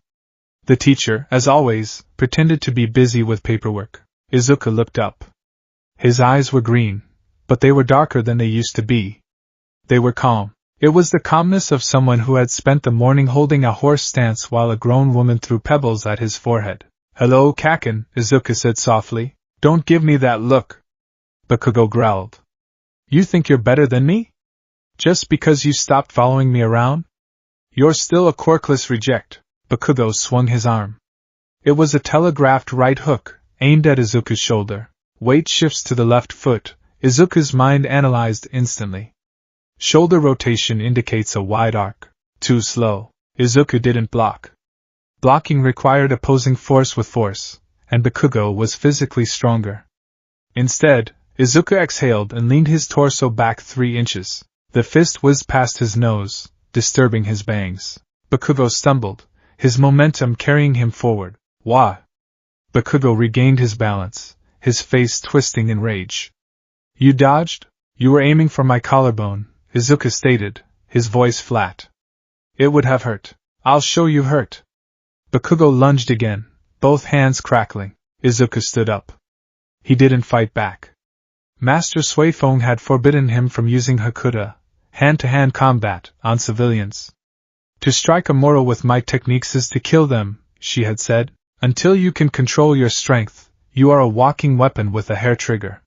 [SPEAKER 1] The teacher, as always, pretended to be busy with paperwork. Izuku looked up. His eyes were green, but they were darker than they used to be. They were calm. It was the calmness of someone who had spent the morning holding a horse stance while a grown woman threw pebbles at his forehead. Hello, Kaken, Izuku said softly. Don't give me that look. Bakugo growled. You think you're better than me? Just because you stopped following me around? You're still a quirkless reject. Bakugo swung his arm. It was a telegraphed right hook, aimed at Izuku's shoulder. Weight shifts to the left foot. Izuku's mind analyzed instantly. Shoulder rotation indicates a wide arc. Too slow. Izuku didn't block. Blocking required opposing force with force, and Bakugo was physically stronger. Instead, Izuku exhaled and leaned his torso back 3 inches. The fist whizzed past his nose, disturbing his bangs. Bakugo stumbled, his momentum carrying him forward. Wah! Bakugo regained his balance, his face twisting in rage. You dodged? You were aiming for my collarbone, Izuku stated, his voice flat. It would have hurt. I'll show you hurt. Bakugo lunged again, both hands crackling. Izuku stood up. He didn't fight back. Master Suifeng had forbidden him from using Hakuda, hand-to-hand combat, on civilians. To strike a mortal with my techniques is to kill them, she had said. Until you can control your strength, you are a walking weapon with a hair trigger.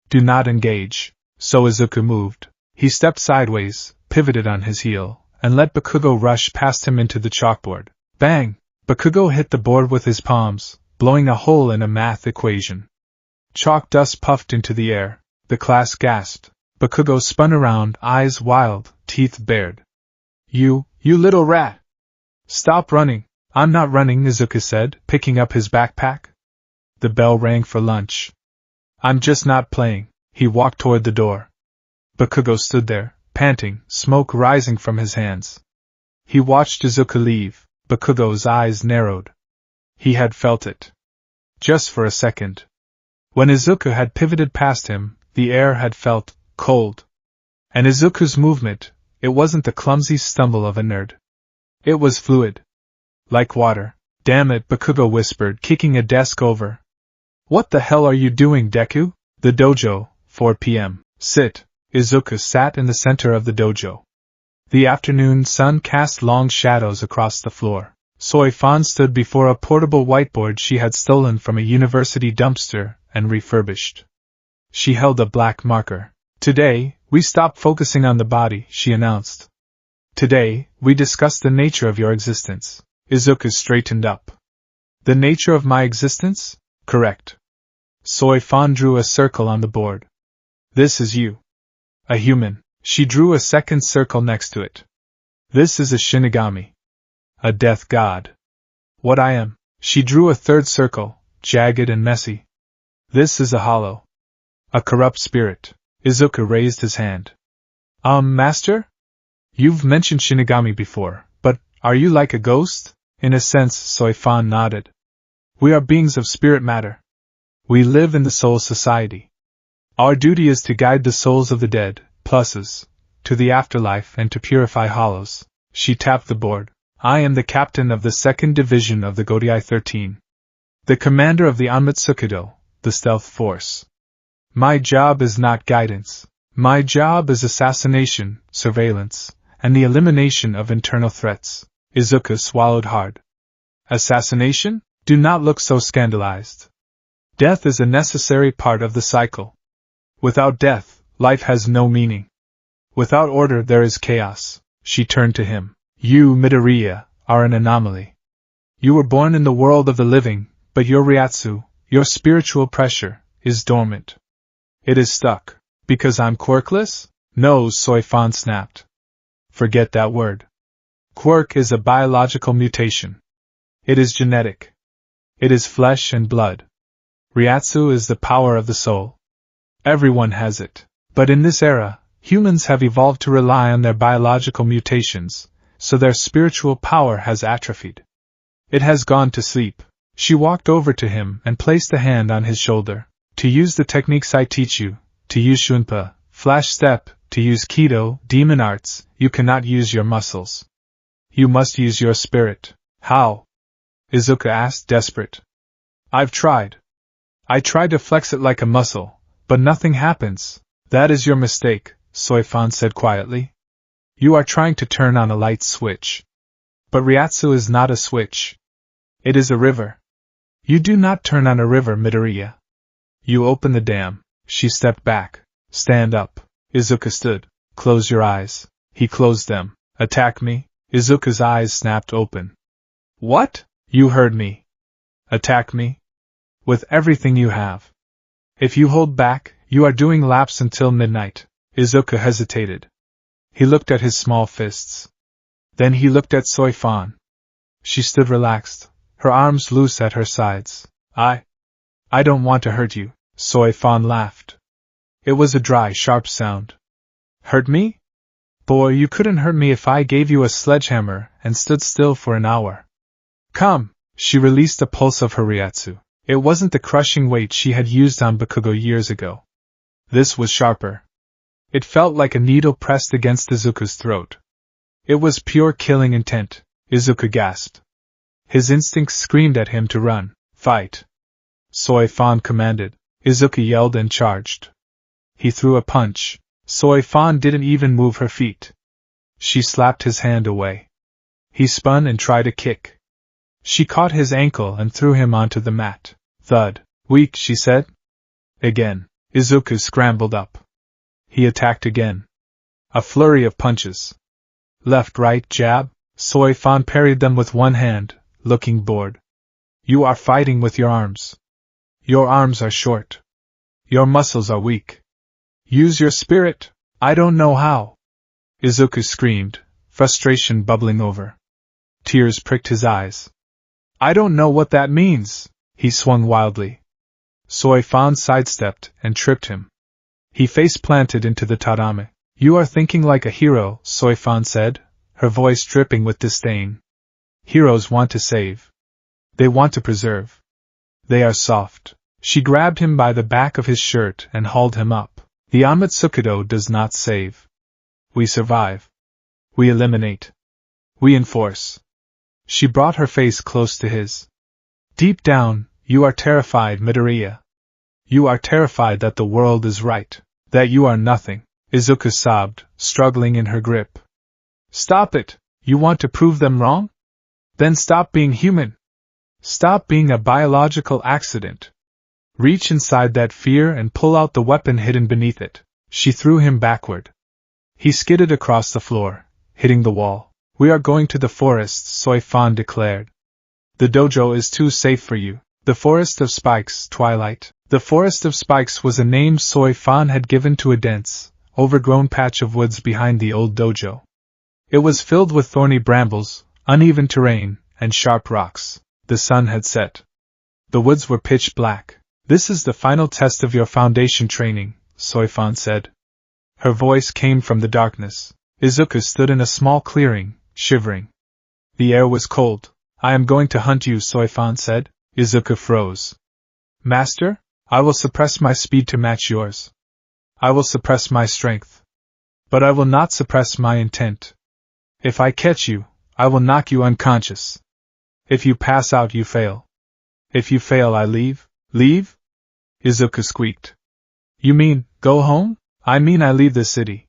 [SPEAKER 1] Do not engage. So Izuku moved. He stepped sideways, pivoted on his heel, and let Bakugo rush past him into the chalkboard. Bang! Bakugo hit the board with his palms, blowing a hole in a math equation. Chalk dust puffed into the air. The class gasped. Bakugo spun around, eyes wild, teeth bared. You little rat! Stop running! I'm not running, Izuku said, picking up his backpack. The bell rang for lunch. I'm just not playing. He walked toward the door. Bakugo stood there, panting, smoke rising from his hands. He watched Izuku leave. Bakugo's eyes narrowed. He had felt it. Just for a second. When Izuku had pivoted past him, the air had felt cold. And Izuku's movement, it wasn't the clumsy stumble of a nerd. It was fluid. Like water. Damn it, Bakugo whispered, kicking a desk over. What the hell are you doing, Deku? The dojo, 4 p.m. Sit. Izuku sat in the center of the dojo. The afternoon sun cast long shadows across the floor. Soifan stood before a portable whiteboard she had stolen from a university dumpster and refurbished. She held a black marker. Today, we stop focusing on the body, she announced. Today, we discuss the nature of your existence. Izuku straightened up. The nature of my existence? Correct. Soifan drew a circle on the board. This is you. A human. She drew a second circle next to it. This is a Shinigami. A death god. What I am. She drew a third circle, jagged and messy. This is a hollow. A corrupt spirit. Izuku raised his hand. Master? You've mentioned Shinigami before, but are you like a ghost? In a sense, Soifan nodded. We are beings of spirit matter. We live in the soul society. Our duty is to guide the souls of the dead, pluses, to the afterlife and to purify hollows. She tapped the board. I am the captain of the 2nd Division of the Godai 13. The commander of the Anmatsukido, the stealth force. My job is not guidance. My job is assassination, surveillance, and the elimination of internal threats. Izuku swallowed hard. Assassination? Do not look so scandalized. Death is a necessary part of the cycle. Without death, life has no meaning. Without order there is chaos. She turned to him. You, Midoriya, are an anomaly. You were born in the world of the living, but your Ryatsu, your spiritual pressure, is dormant. It is stuck. Because I'm quirkless? No, Soifan snapped. Forget that word. Quirk is a biological mutation. It is genetic. It is flesh and blood. Ryatsu is the power of the soul. Everyone has it. But in this era, humans have evolved to rely on their biological mutations, so their spiritual power has atrophied. It has gone to sleep. She walked over to him and placed a hand on his shoulder. To use the techniques I teach you, to use Shunpa, Flash Step, to use Kido, Demon Arts, you cannot use your muscles. You must use your spirit. How? Izuku asked, desperate. I've tried. I tried to flex it like a muscle, but nothing happens. That is your mistake, Soifan said quietly. You are trying to turn on a light switch. But Ryatsu is not a switch. It is a river. You do not turn on a river, Midoriya. You open the dam. She stepped back. Stand up. Izuku stood. Close your eyes. He closed them. Attack me? Izuku's eyes snapped open. What? You heard me. Attack me? With everything you have. If you hold back, you are doing laps until midnight. Izuku hesitated. He looked at his small fists. Then he looked at Soifan. She stood relaxed, her arms loose at her sides. I don't want to hurt you, Soifan laughed. It was a dry, sharp sound. Hurt me? Boy, you couldn't hurt me if I gave you a sledgehammer and stood still for an hour. Come! She released a pulse of her Ryatsu. It wasn't the crushing weight she had used on Bakugo years ago. This was sharper. It felt like a needle pressed against Izuku's throat. It was pure killing intent. Izuku gasped. His instincts screamed at him to run, fight. Soifan commanded. Izuku yelled and charged. He threw a punch. Soifan didn't even move her feet. She slapped his hand away. He spun and tried a kick. She caught his ankle and threw him onto the mat. Thud. Weak, she said. Again. Izuku scrambled up. He attacked again. A flurry of punches. Left, right, jab. Soifan parried them with one hand, looking bored. You are fighting with your arms. Your arms are short. Your muscles are weak. Use your spirit. I don't know how. Izuku screamed, frustration bubbling over. Tears pricked his eyes. I don't know what that means. He swung wildly. Soifan sidestepped and tripped him. He face-planted into the tatame. You are thinking like a hero, Soifan said, her voice dripping with disdain. Heroes want to save. They want to preserve. They are soft. She grabbed him by the back of his shirt and hauled him up. The Amatsukido does not save. We survive. We eliminate. We enforce. She brought her face close to his. Deep down, you are terrified, Midoriya. You are terrified that the world is right, that you are nothing, Izuku sobbed, struggling in her grip. Stop it! You want to prove them wrong? Then stop being human. Stop being a biological accident. Reach inside that fear and pull out the weapon hidden beneath it. She threw him backward. He skidded across the floor, hitting the wall. We are going to the forest, Soy Fan declared. The dojo is too safe for you. The Forest of Spikes, Twilight. The Forest of Spikes was a name Soy Fan had given to a dense, overgrown patch of woods behind the old dojo. It was filled with thorny brambles, uneven terrain, and sharp rocks. The sun had set. The woods were pitch black. This is the final test of your foundation training, Soy Fan said. Her voice came from the darkness. Izuku stood in a small clearing, shivering. The air was cold. I am going to hunt you, Soy Fan said. Izuku froze. Master? I will suppress my speed to match yours. I will suppress my strength. But I will not suppress my intent. If I catch you, I will knock you unconscious. If you pass out, you fail. If you fail, I leave. Leave? Izuku squeaked. You mean, go home? I mean I leave the city.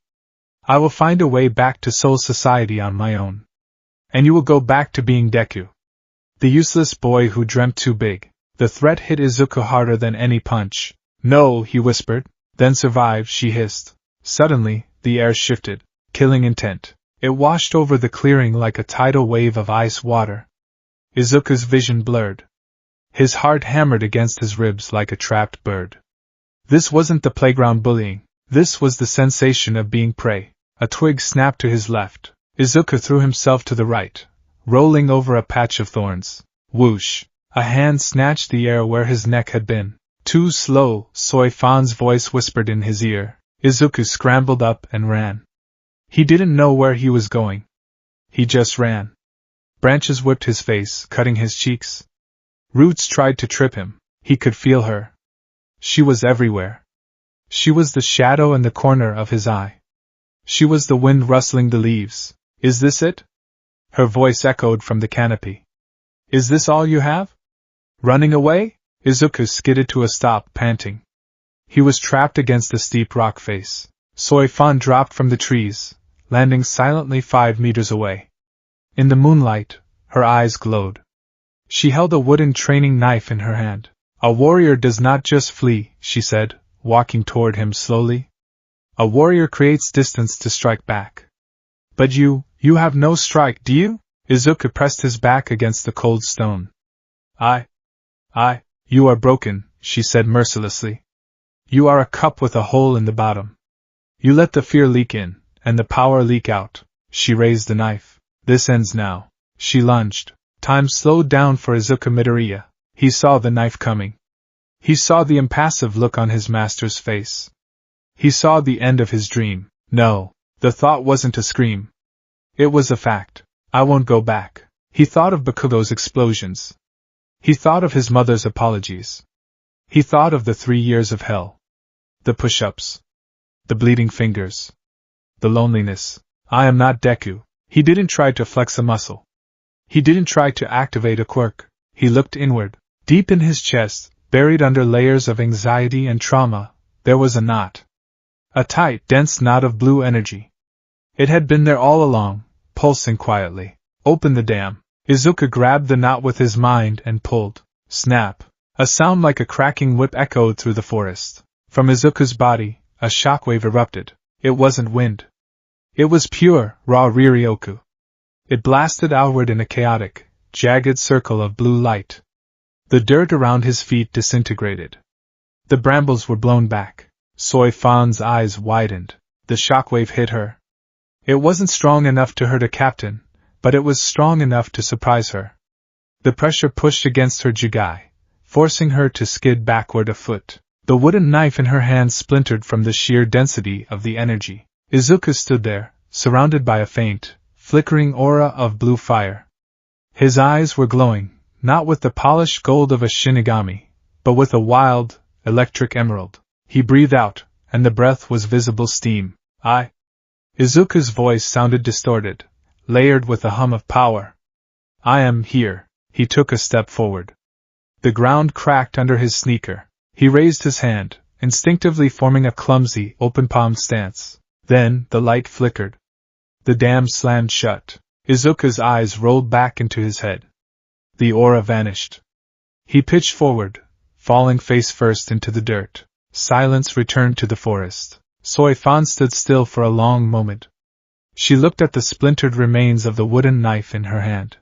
[SPEAKER 1] I will find a way back to Soul Society on my own. And you will go back to being Deku. The useless boy who dreamt too big. The threat hit Izuku harder than any punch. No, he whispered. Then survive, she hissed. Suddenly, the air shifted. Killing intent. It washed over the clearing like a tidal wave of ice water. Izuku's vision blurred. His heart hammered against his ribs like a trapped bird. This wasn't the playground bullying. This was the sensation of being prey. A twig snapped to his left. Izuku threw himself to the right, rolling over a patch of thorns. Whoosh! A hand snatched the air where his neck had been. Too slow, Soy Fan's voice whispered in his ear. Izuku scrambled up and ran. He didn't know where he was going. He just ran. Branches whipped his face, cutting his cheeks. Roots tried to trip him. He could feel her. She was everywhere. She was the shadow in the corner of his eye. She was the wind rustling the leaves. Is this it? Her voice echoed from the canopy. Is this all you have? Running away? Izuku skidded to a stop, panting. He was trapped against a steep rock face. Soy Fan dropped from the trees, landing silently 5 meters away. In the moonlight, her eyes glowed. She held a wooden training knife in her hand. A warrior does not just flee, she said, walking toward him slowly. A warrior creates distance to strike back. But you have no strike, do you? Izuku pressed his back against the cold stone. You are broken, she said mercilessly. You are a cup with a hole in the bottom. You let the fear leak in, and the power leak out. She raised the knife. This ends now. She lunged. Time slowed down for Izuku Midoriya. He saw the knife coming. He saw the impassive look on his master's face. He saw the end of his dream. No, the thought wasn't a scream. It was a fact. I won't go back. He thought of Bakugo's explosions. He thought of his mother's apologies. He thought of the 3 years of hell. The push-ups. The bleeding fingers. The loneliness. I am not Deku. He didn't try to flex a muscle. He didn't try to activate a quirk. He looked inward. Deep in his chest, buried under layers of anxiety and trauma, there was a knot. A tight, dense knot of blue energy. It had been there all along, pulsing quietly. Open the dam. Izuku grabbed the knot with his mind and pulled. Snap. A sound like a cracking whip echoed through the forest. From Izuku's body, a shockwave erupted. It wasn't wind. It was pure, raw Riryoku. It blasted outward in a chaotic, jagged circle of blue light. The dirt around his feet disintegrated. The brambles were blown back. Soy Fan's eyes widened. The shockwave hit her. It wasn't strong enough to hurt a captain, but it was strong enough to surprise her. The pressure pushed against her jugai, forcing her to skid backward a foot. The wooden knife in her hand splintered from the sheer density of the energy. Izuku stood there, surrounded by a faint, flickering aura of blue fire. His eyes were glowing, not with the polished gold of a Shinigami, but with a wild, electric emerald. He breathed out, and the breath was visible steam. Izuku's voice sounded distorted, layered with a hum of power. I am here. He took a step forward. The ground cracked under his sneaker. He raised his hand, instinctively forming a clumsy, open-palmed stance. Then, the light flickered. The dam slammed shut. Izuku's eyes rolled back into his head. The aura vanished. He pitched forward, falling face first into the dirt. Silence returned to the forest. Soifan stood still for a long moment. She looked at the splintered remains of the wooden knife in her hand.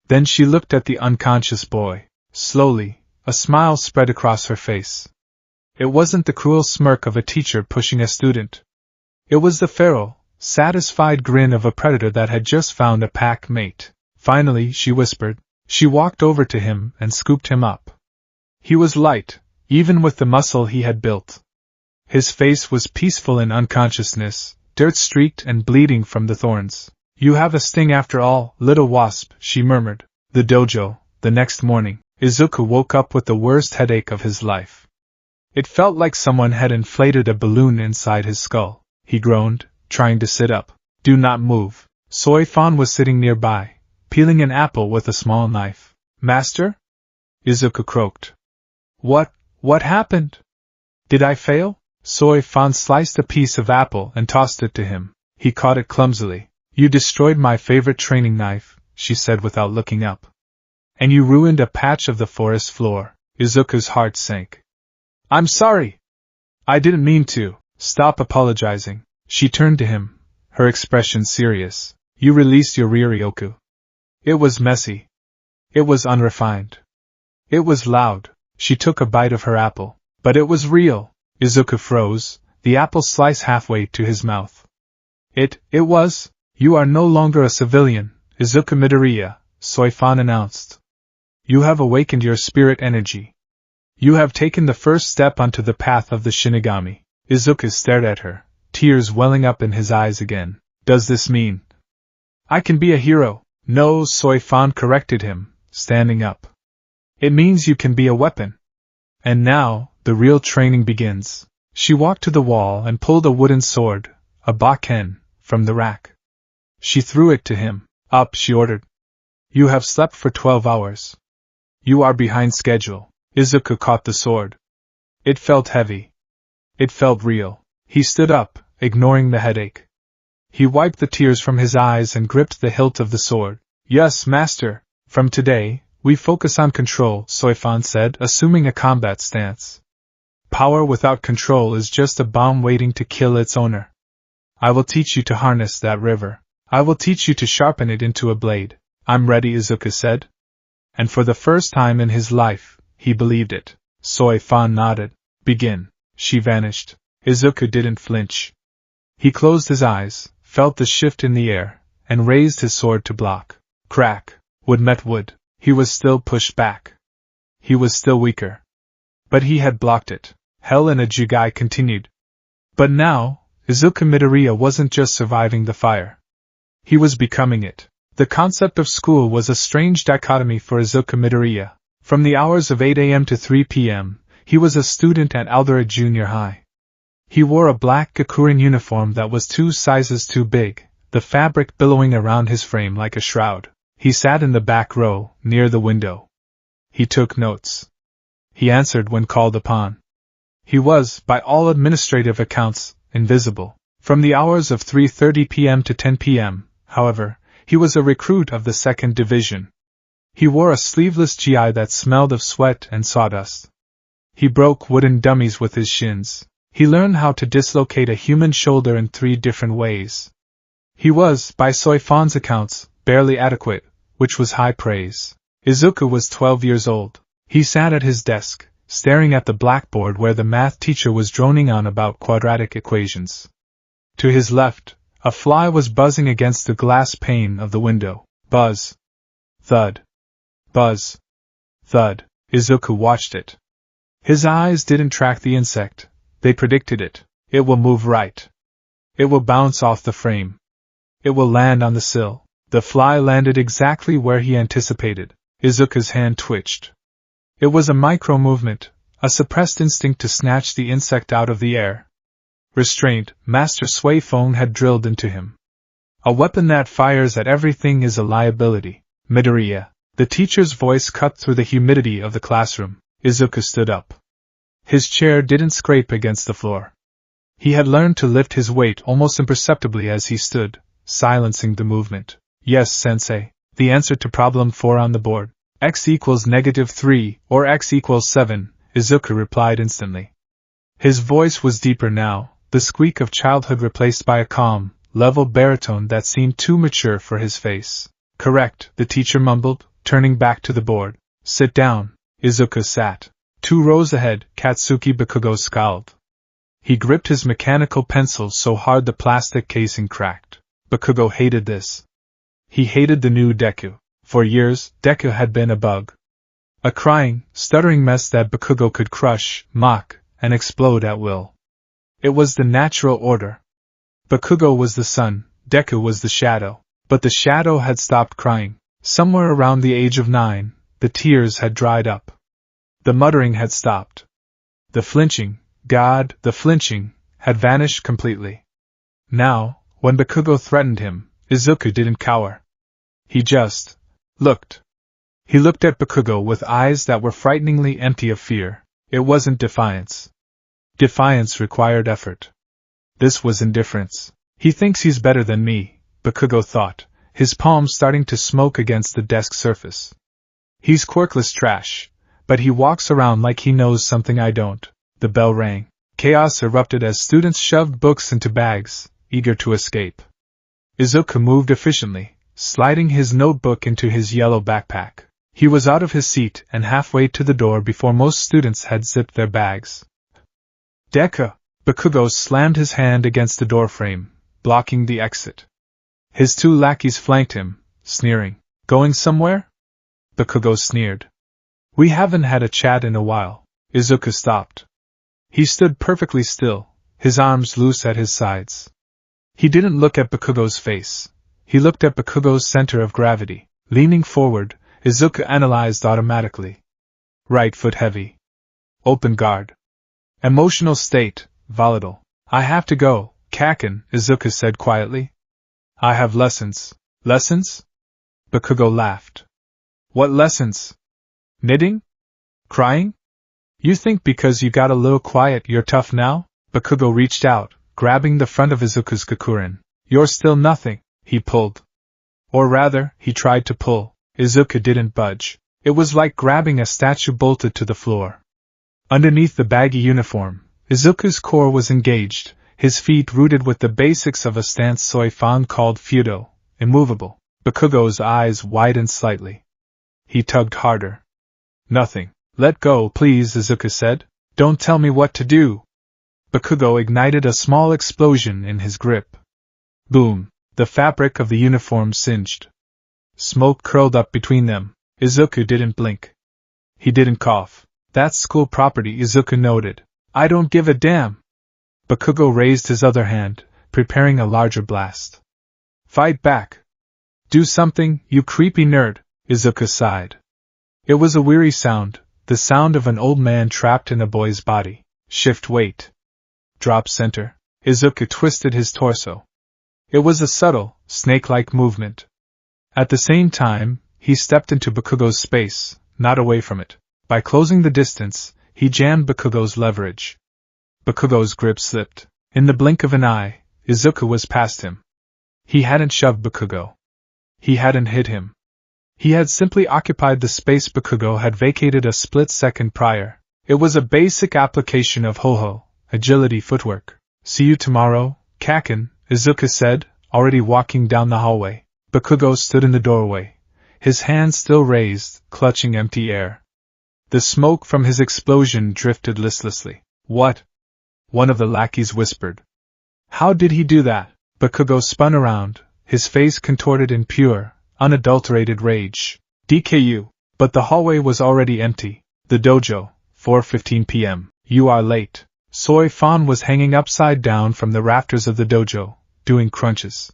[SPEAKER 1] Then she looked at the unconscious boy. Slowly, a smile spread across her face. It wasn't the cruel smirk of a teacher pushing a student. It was the feral, satisfied grin of a predator that had just found a pack mate. Finally, she whispered. She walked over to him and scooped him up. He was light, even with the muscle he had built. His face was peaceful in unconsciousness, dirt-streaked and bleeding from the thorns. You have a sting after all, little wasp, she murmured. The dojo, the next morning, Izuku woke up with the worst headache of his life. It felt like someone had inflated a balloon inside his skull. He groaned, trying to sit up. Do not move. Soifan was sitting nearby, peeling an apple with a small knife. Master? Izuku croaked. What happened? Did I fail? Soifan sliced a piece of apple and tossed it to him. He caught it clumsily. You destroyed my favorite training knife, she said without looking up. And you ruined a patch of the forest floor. Izuku's heart sank. I'm sorry. I didn't mean to. Stop apologizing. She turned to him, her expression serious. You released your Riryoku. It was messy. It was unrefined. It was loud. She took a bite of her apple. But it was real. Izuku froze, the apple slice halfway to his mouth. It was. You are no longer a civilian, Izuku Midoriya, Soifan announced. You have awakened your spirit energy. You have taken the first step onto the path of the Shinigami. Izuku stared at her, tears welling up in his eyes again. Does this mean I can be a hero? No, Soifan corrected him, standing up. It means you can be a weapon. And now, the real training begins. She walked to the wall and pulled a wooden sword, a baken, from the rack. She threw it to him. Up, she ordered. You have slept for 12 hours. You are behind schedule. Izuku caught the sword. It felt heavy. It felt real. He stood up, ignoring the headache. He wiped the tears from his eyes and gripped the hilt of the sword. Yes, master. From today, we focus on control, Soifan said, assuming a combat stance. Power without control is just a bomb waiting to kill its owner. I will teach you to harness that river. I will teach you to sharpen it into a blade. I'm ready, Izuku said. And for the first time in his life, he believed it. Soifan nodded. Begin. She vanished. Izuku didn't flinch. He closed his eyes, felt the shift in the air, and raised his sword to block. Crack. Wood met wood. He was still pushed back. He was still weaker. But he had blocked it. Hell in a Jugai continued. But now, Izuku Midoriya wasn't just surviving the fire. He was becoming it. The concept of school was a strange dichotomy for Izuku Midoriya. From the hours of 8 a.m. to 3 p.m., he was a student at Aldera Junior High. He wore a black Gakurin uniform that was 2 sizes too big, the fabric billowing around his frame like a shroud. He sat in the back row, near the window. He took notes. He answered when called upon. He was, by all administrative accounts, invisible. From the hours of 3:30 p.m. to 10 p.m., however, he was a recruit of the 2nd Division. He wore a sleeveless GI that smelled of sweat and sawdust. He broke wooden dummies with his shins. He learned how to dislocate a human shoulder in 3 different ways. He was, by Soifan's accounts, barely adequate, which was high praise. Izuku was 12 years old. He sat at his desk, staring at the blackboard where the math teacher was droning on about quadratic equations. To his left, a fly was buzzing against the glass pane of the window. Buzz. Thud. Buzz. Thud. Izuku watched it. His eyes didn't track the insect. They predicted it. It will move right. It will bounce off the frame. It will land on the sill. The fly landed exactly where he anticipated. Izuku's hand twitched. It was a micro-movement, a suppressed instinct to snatch the insect out of the air. Restraint, Master Suifeng had drilled into him. A weapon that fires at everything is a liability. Midoriya. The teacher's voice cut through the humidity of the classroom. Izuku stood up. His chair didn't scrape against the floor. He had learned to lift his weight almost imperceptibly as he stood, silencing the movement. Yes, sensei. The answer to problem 4 on the board. X equals -3, or X equals 7, Izuku replied instantly. His voice was deeper now, the squeak of childhood replaced by a calm, level baritone that seemed too mature for his face. Correct, the teacher mumbled, turning back to the board. Sit down. Izuku sat. 2 rows ahead, Katsuki Bakugo scowled. He gripped his mechanical pencil so hard the plastic casing cracked. Bakugo hated this. He hated the new Deku. For years, Deku had been a bug. A crying, stuttering mess that Bakugo could crush, mock, and explode at will. It was the natural order. Bakugo was the sun, Deku was the shadow. But the shadow had stopped crying. Somewhere around the age of 9, the tears had dried up. The muttering had stopped. The flinching, the flinching, had vanished completely. Now, when Bakugo threatened him, Izuku didn't cower. He just looked. He looked at Bakugo with eyes that were frighteningly empty of fear. It wasn't defiance. Defiance required effort. This was indifference. He thinks he's better than me, Bakugo thought, his palms starting to smoke against the desk surface. He's quirkless trash, but he walks around like he knows something I don't. The bell rang. Chaos erupted as students shoved books into bags, eager to escape. Izuku moved efficiently, sliding his notebook into his yellow backpack. He was out of his seat and halfway to the door before most students had zipped their bags. Deku! Bakugo slammed his hand against the doorframe, blocking the exit. His 2 lackeys flanked him, sneering. Going somewhere? Bakugo sneered. We haven't had a chat in a while. Izuku stopped. He stood perfectly still, his arms loose at his sides. He didn't look at Bakugo's face. He looked at Bakugo's center of gravity. Leaning forward, Izuku analyzed automatically. Right foot heavy. Open guard. Emotional state, volatile. I have to go, Kaken, Izuku said quietly. I have lessons. Lessons? Bakugo laughed. What lessons? Knitting? Crying? You think because you got a little quiet you're tough now? Bakugo reached out, grabbing the front of Izuku's kakurin. You're still nothing, he pulled. Or rather, he tried to pull. Izuku didn't budge. It was like grabbing a statue bolted to the floor. Underneath the baggy uniform, Izuku's core was engaged, his feet rooted with the basics of a stance Soi-fan called Fudo, immovable. Bakugo's eyes widened slightly. He tugged harder. Nothing. Let go, please, Izuku said. Don't tell me what to do. Bakugo ignited a small explosion in his grip. Boom. The fabric of the uniform singed. Smoke curled up between them. Izuku didn't blink. He didn't cough. That's school property, Izuku noted. I don't give a damn. Bakugo raised his other hand, preparing a larger blast. Fight back. Do something, you creepy nerd, Izuku sighed. It was a weary sound, the sound of an old man trapped in a boy's body. Shift weight. Drop center. Izuku twisted his torso. It was a subtle, snake-like movement. At the same time, he stepped into Bakugo's space, not away from it. By closing the distance, he jammed Bakugo's leverage. Bakugo's grip slipped. In the blink of an eye, Izuku was past him. He hadn't shoved Bakugo. He hadn't hit him. He had simply occupied the space Bakugo had vacated a split second prior. It was a basic application of ho-ho, agility footwork. See you tomorrow, Kaken, Izuku said, already walking down the hallway. Bakugo stood in the doorway, his hands still raised, clutching empty air. The smoke from his explosion drifted listlessly. What? One of the lackeys whispered. How did he do that? Bakugo spun around, his face contorted in pure, unadulterated rage. DKU. But the hallway was already empty. The dojo, 4:15 p.m. You are late. Soi-fan was hanging upside down from the rafters of the dojo, doing crunches.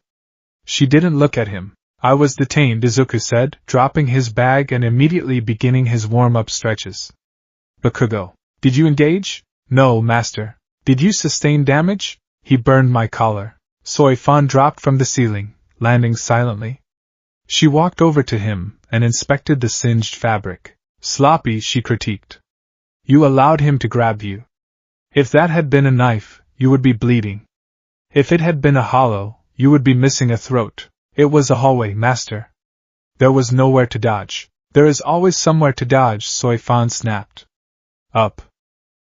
[SPEAKER 1] She didn't look at him. I was detained, Izuku said, dropping his bag and immediately beginning his warm-up stretches. Bakugo. Did you engage? No, master. Did you sustain damage? He burned my collar. Soi-fan dropped from the ceiling, landing silently. She walked over to him and inspected the singed fabric. Sloppy, she critiqued. You allowed him to grab you. If that had been a knife, you would be bleeding. If it had been a hollow, you would be missing a throat. It was a hallway, master. There was nowhere to dodge. There is always somewhere to dodge, Soy Fan snapped. Up.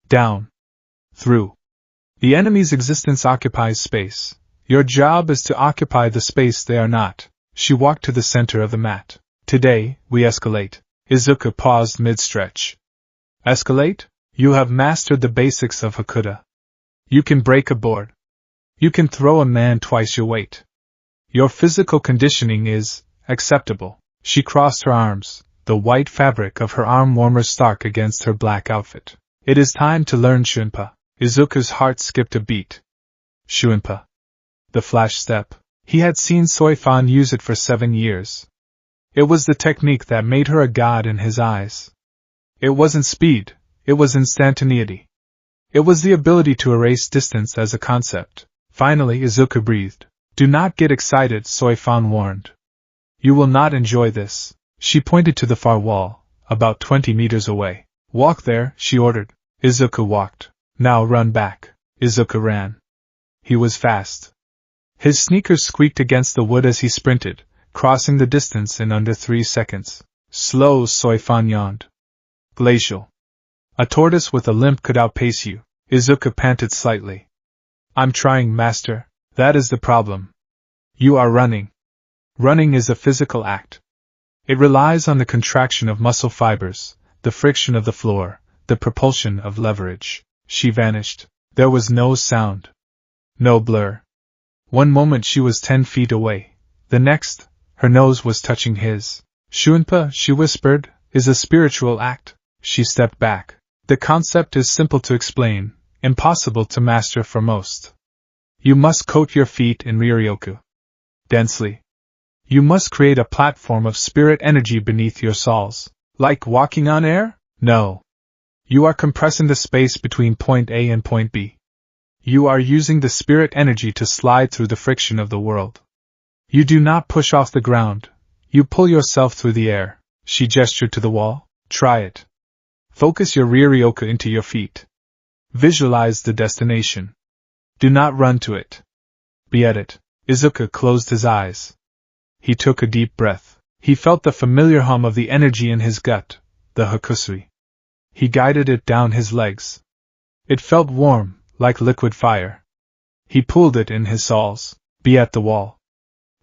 [SPEAKER 1] Down. Through. The enemy's existence occupies space. Your job is to occupy the space they are not. She walked to the center of the mat. Today, we escalate. Izuku paused mid-stretch. Escalate? You have mastered the basics of Hakuda. You can break a board. You can throw a man twice your weight. Your physical conditioning is acceptable. She crossed her arms, the white fabric of her arm warmers stark against her black outfit. It is time to learn Shunpa. Izuku's heart skipped a beat. Shunpa. The flash step. He had seen Soy Fan use it for 7 years. It was the technique that made her a god in his eyes. It wasn't speed, it was instantaneity. It was the ability to erase distance as a concept. Finally, Izuku breathed. Do not get excited, Soy Fan warned. You will not enjoy this. She pointed to the far wall, about 20 meters away. Walk there, she ordered. Izuku walked. Now run back. Izuku ran. He was fast. His sneakers squeaked against the wood as he sprinted, crossing the distance in under 3 seconds. Slow, Soy Fan yawned. Glacial. A tortoise with a limp could outpace you. Izuku panted slightly. I'm trying, master. That is the problem. You are running. Running is a physical act. It relies on the contraction of muscle fibers, the friction of the floor, the propulsion of leverage. She vanished. There was no sound. No blur. One moment she was 10 feet away. The next, her nose was touching his. Shunpa, she whispered, is a spiritual act. She stepped back. The concept is simple to explain, impossible to master for most. You must coat your feet in Ryoryoku. Densely. You must create a platform of spirit energy beneath your soles. Like walking on air? No. You are compressing the space between point A and point B. You are using the spirit energy to slide through the friction of the world. You do not push off the ground. You pull yourself through the air. She gestured to the wall. Try it. Focus your Ryoryoku into your feet. Visualize the destination. Do not run to it. Be at it. Izuku closed his eyes. He took a deep breath. He felt the familiar hum of the energy in his gut, the hakusui. He guided it down his legs. It felt warm, like liquid fire. He pulled it in his soles. Be at the wall.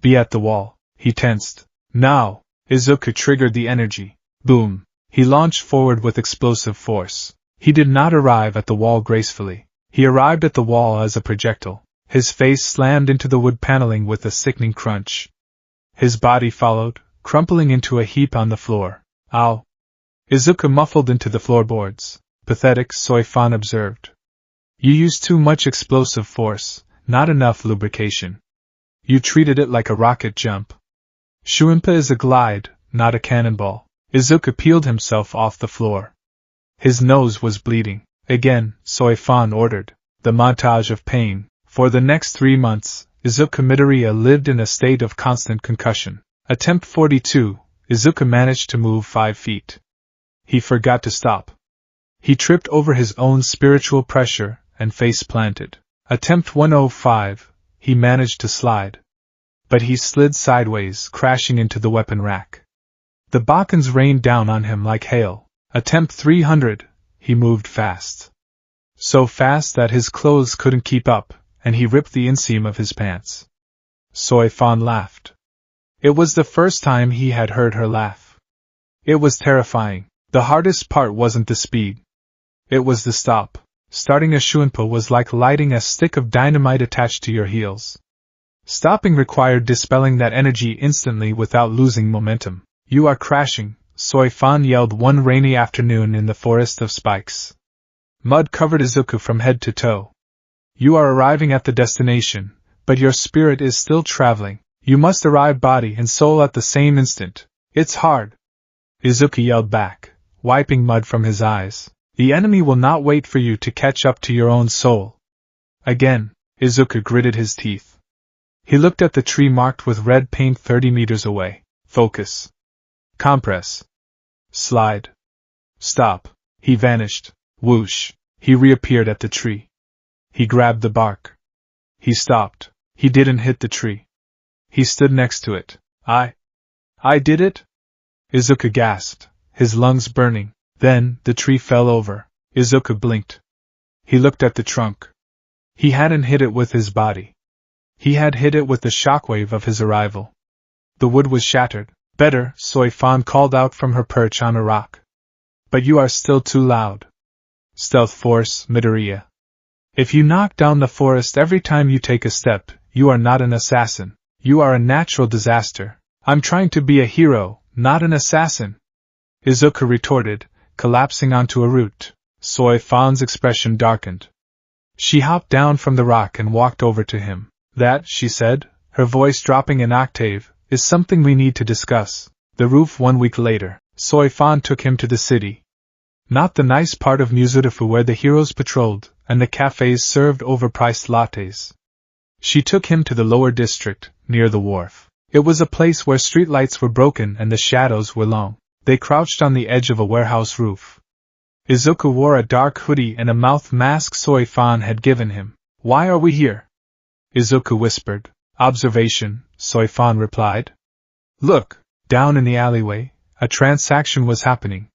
[SPEAKER 1] Be at the wall. He tensed. Now! Izuku triggered the energy. Boom! He launched forward with explosive force. He did not arrive at the wall gracefully. He arrived at the wall as a projectile. His face slammed into the wood paneling with a sickening crunch. His body followed, crumpling into a heap on the floor. Ow! Izuku muffled into the floorboards. Pathetic, Soy Fan observed. You used too much explosive force, not enough lubrication. You treated it like a rocket jump. Shunpa is a glide, not a cannonball. Izuku peeled himself off the floor. His nose was bleeding. Again, Soy Fan ordered. The montage of pain. For the next 3 months, Izuku Midoriya lived in a state of constant concussion. Attempt 42, Izuku managed to move 5 feet. He forgot to stop. He tripped over his own spiritual pressure and face planted. Attempt 105, he managed to slide. But he slid sideways, crashing into the weapon rack. The Bakans rained down on him like hail. Attempt 300, he moved fast. So fast that his clothes couldn't keep up, and he ripped the inseam of his pants. Soy Fan laughed. It was the first time he had heard her laugh. It was terrifying. The hardest part wasn't the speed. It was the stop. Starting a Shunpa was like lighting a stick of dynamite attached to your heels. Stopping required dispelling that energy instantly without losing momentum. You are crashing, Soy Fan yelled one rainy afternoon in the forest of spikes. Mud covered Izuku from head to toe. You are arriving at the destination, but your spirit is still traveling. You must arrive body and soul at the same instant. It's hard. Izuku yelled back, wiping mud from his eyes. The enemy will not wait for you to catch up to your own soul. Again, Izuku gritted his teeth. He looked at the tree marked with red paint 30 meters away. Focus. Compress. Slide. Stop. He vanished. Whoosh. He reappeared at the tree. He grabbed the bark. He stopped. He didn't hit the tree. He stood next to it. I did it? Izuku gasped, his lungs burning. Then, the tree fell over. Izuku blinked. He looked at the trunk. He hadn't hit it with his body. He had hit it with the shockwave of his arrival. The wood was shattered. Better, Soifan called out from her perch on a rock. But you are still too loud. Stealth force, Midoriya. If you knock down the forest every time you take a step, you are not an assassin. You are a natural disaster. I'm trying to be a hero, not an assassin. Izuku retorted, collapsing onto a root. Soifan's expression darkened. She hopped down from the rock and walked over to him. That, she said, her voice dropping an octave, is something we need to discuss. The roof 1 week later, Soifan took him to the city. Not the nice part of Muzurifu where the heroes patrolled, and the cafes served overpriced lattes. She took him to the lower district, near the wharf. It was a place where streetlights were broken and the shadows were long. They crouched on the edge of a warehouse roof. Izuku wore a dark hoodie and a mouth mask Soifan had given him. Why are we here? Izuku whispered. Observation, Soifan replied. Look, down in the alleyway, a transaction was happening.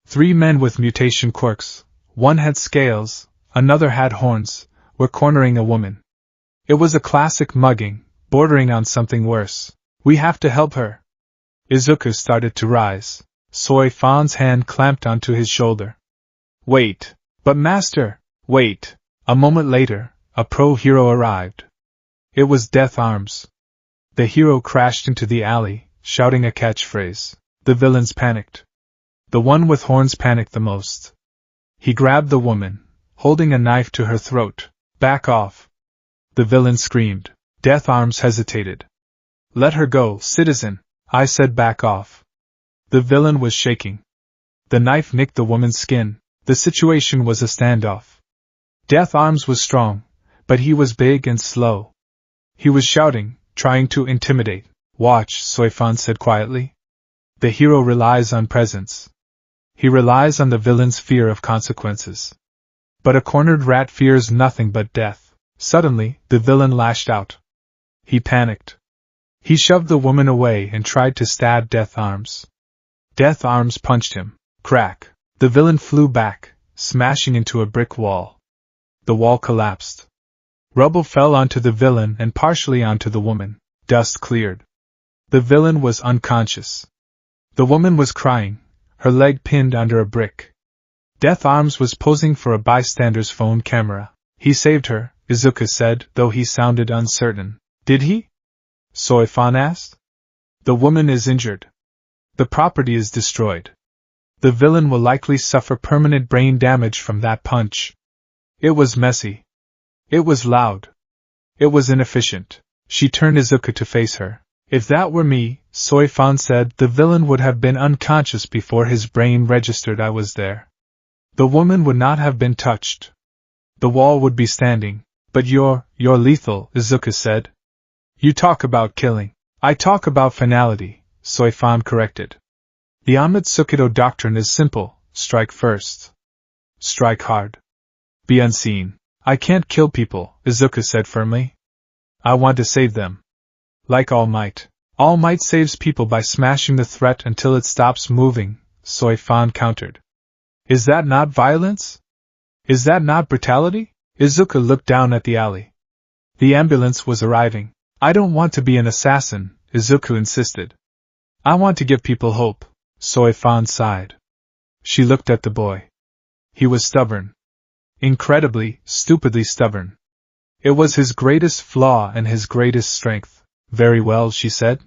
[SPEAKER 1] 3 men with mutation quirks, one had scales, another had horns, were cornering a woman. It was a classic mugging, bordering on something worse. We have to help her. Izuku started to rise. Soifan's hand clamped onto his shoulder. Wait. But master, wait. A moment later, a pro-hero arrived. It was Death Arms. The hero crashed into the alley, shouting a catchphrase. The villains panicked. The one with horns panicked the most. He grabbed the woman, holding a knife to her throat. Back off. The villain screamed. Death Arms hesitated. Let her go, citizen. I said back off. The villain was shaking. The knife nicked the woman's skin. The situation was a standoff. Death Arms was strong, but he was big and slow. He was shouting, trying to intimidate. Watch, Soifan said quietly. The hero relies on presence. He relies on the villain's fear of consequences. But a cornered rat fears nothing but death. Suddenly, the villain lashed out. He panicked. He shoved the woman away and tried to stab Death Arms. Death Arms punched him. Crack. The villain flew back, smashing into a brick wall. The wall collapsed. Rubble fell onto the villain and partially onto the woman. Dust cleared. The villain was unconscious. The woman was crying, her leg pinned under a brick. Death Arms was posing for a bystander's phone camera. He saved her, Izuku said, though he sounded uncertain. Did he? Soifan asked. The woman is injured. The property is destroyed. The villain will likely suffer permanent brain damage from that punch. It was messy. It was loud. It was inefficient. She turned Izuku to face her. If that were me, Soifan said, the villain would have been unconscious before his brain registered I was there. The woman would not have been touched. The wall would be standing. But you're lethal, Izuku said. You talk about killing. I talk about finality, Soifan corrected. The Amatsukido doctrine is simple, strike first. Strike hard. Be unseen. I can't kill people, Izuku said firmly. I want to save them. Like All Might. All Might saves people by smashing the threat until it stops moving, Soifan countered. Is that not violence? Is that not brutality? Izuku looked down at the alley. The ambulance was arriving. I don't want to be an assassin, Izuku insisted. I want to give people hope, Soifan sighed. She looked at the boy. He was stubborn. Incredibly, stupidly stubborn. It was his greatest flaw and his greatest strength. Very well, she said.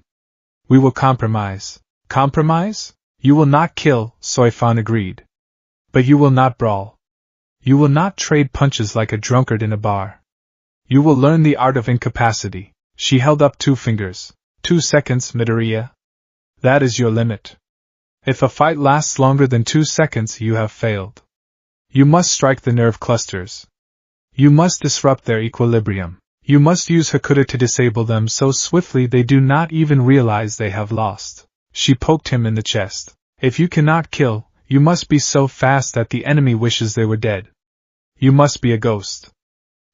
[SPEAKER 1] We will compromise. Compromise? You will not kill, Soifan agreed. But you will not brawl. You will not trade punches like a drunkard in a bar. You will learn the art of incapacity. She held up 2 fingers. 2 seconds, Midoriya. That is your limit. If a fight lasts longer than 2 seconds, you have failed. You must strike the nerve clusters. You must disrupt their equilibrium. You must use Hakuda to disable them so swiftly they do not even realize they have lost. She poked him in the chest. If you cannot kill, you must be so fast that the enemy wishes they were dead. You must be a ghost.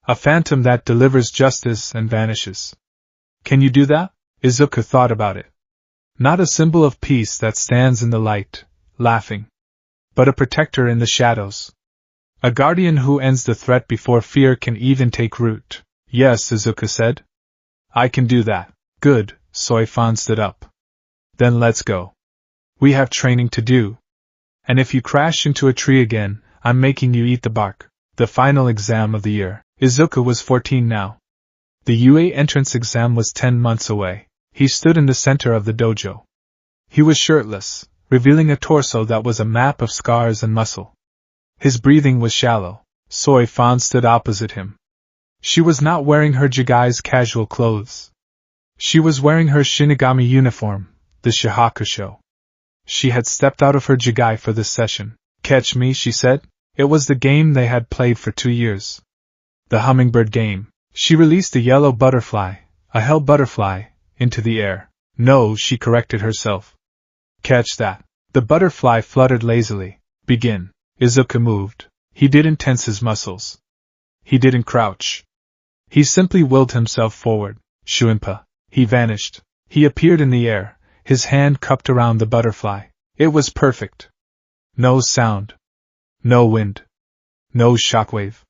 [SPEAKER 1] A phantom that delivers justice and vanishes. Can you do that? Izuku thought about it. Not a symbol of peace that stands in the light, laughing, but a protector in the shadows. A guardian who ends the threat before fear can even take root. Yes, Izuku said. I can do that. Good, Soifan stood up. Then let's go. We have training to do. And if you crash into a tree again, I'm making you eat the bark. The final exam of the year. Izuku was 14 now. The UA entrance exam was 10 months away. He stood in the center of the dojo. He was shirtless, revealing a torso that was a map of scars and muscle. His breathing was shallow. Soifan stood opposite him. She was not wearing her Jigai's casual clothes. She was wearing her Shinigami uniform, the Shihakusho. She had stepped out of her Jigai for this session. Catch me, she said. It was the game they had played for 2 years. The hummingbird game. She released a yellow butterfly, a hell butterfly, into the air. No, she corrected herself. Catch that. The butterfly fluttered lazily. Begin. Izuku moved. He didn't tense his muscles. He didn't crouch. He simply willed himself forward. Shuinpa. He vanished. He appeared in the air, his hand cupped around the butterfly. It was perfect. No sound. No wind. No shockwave.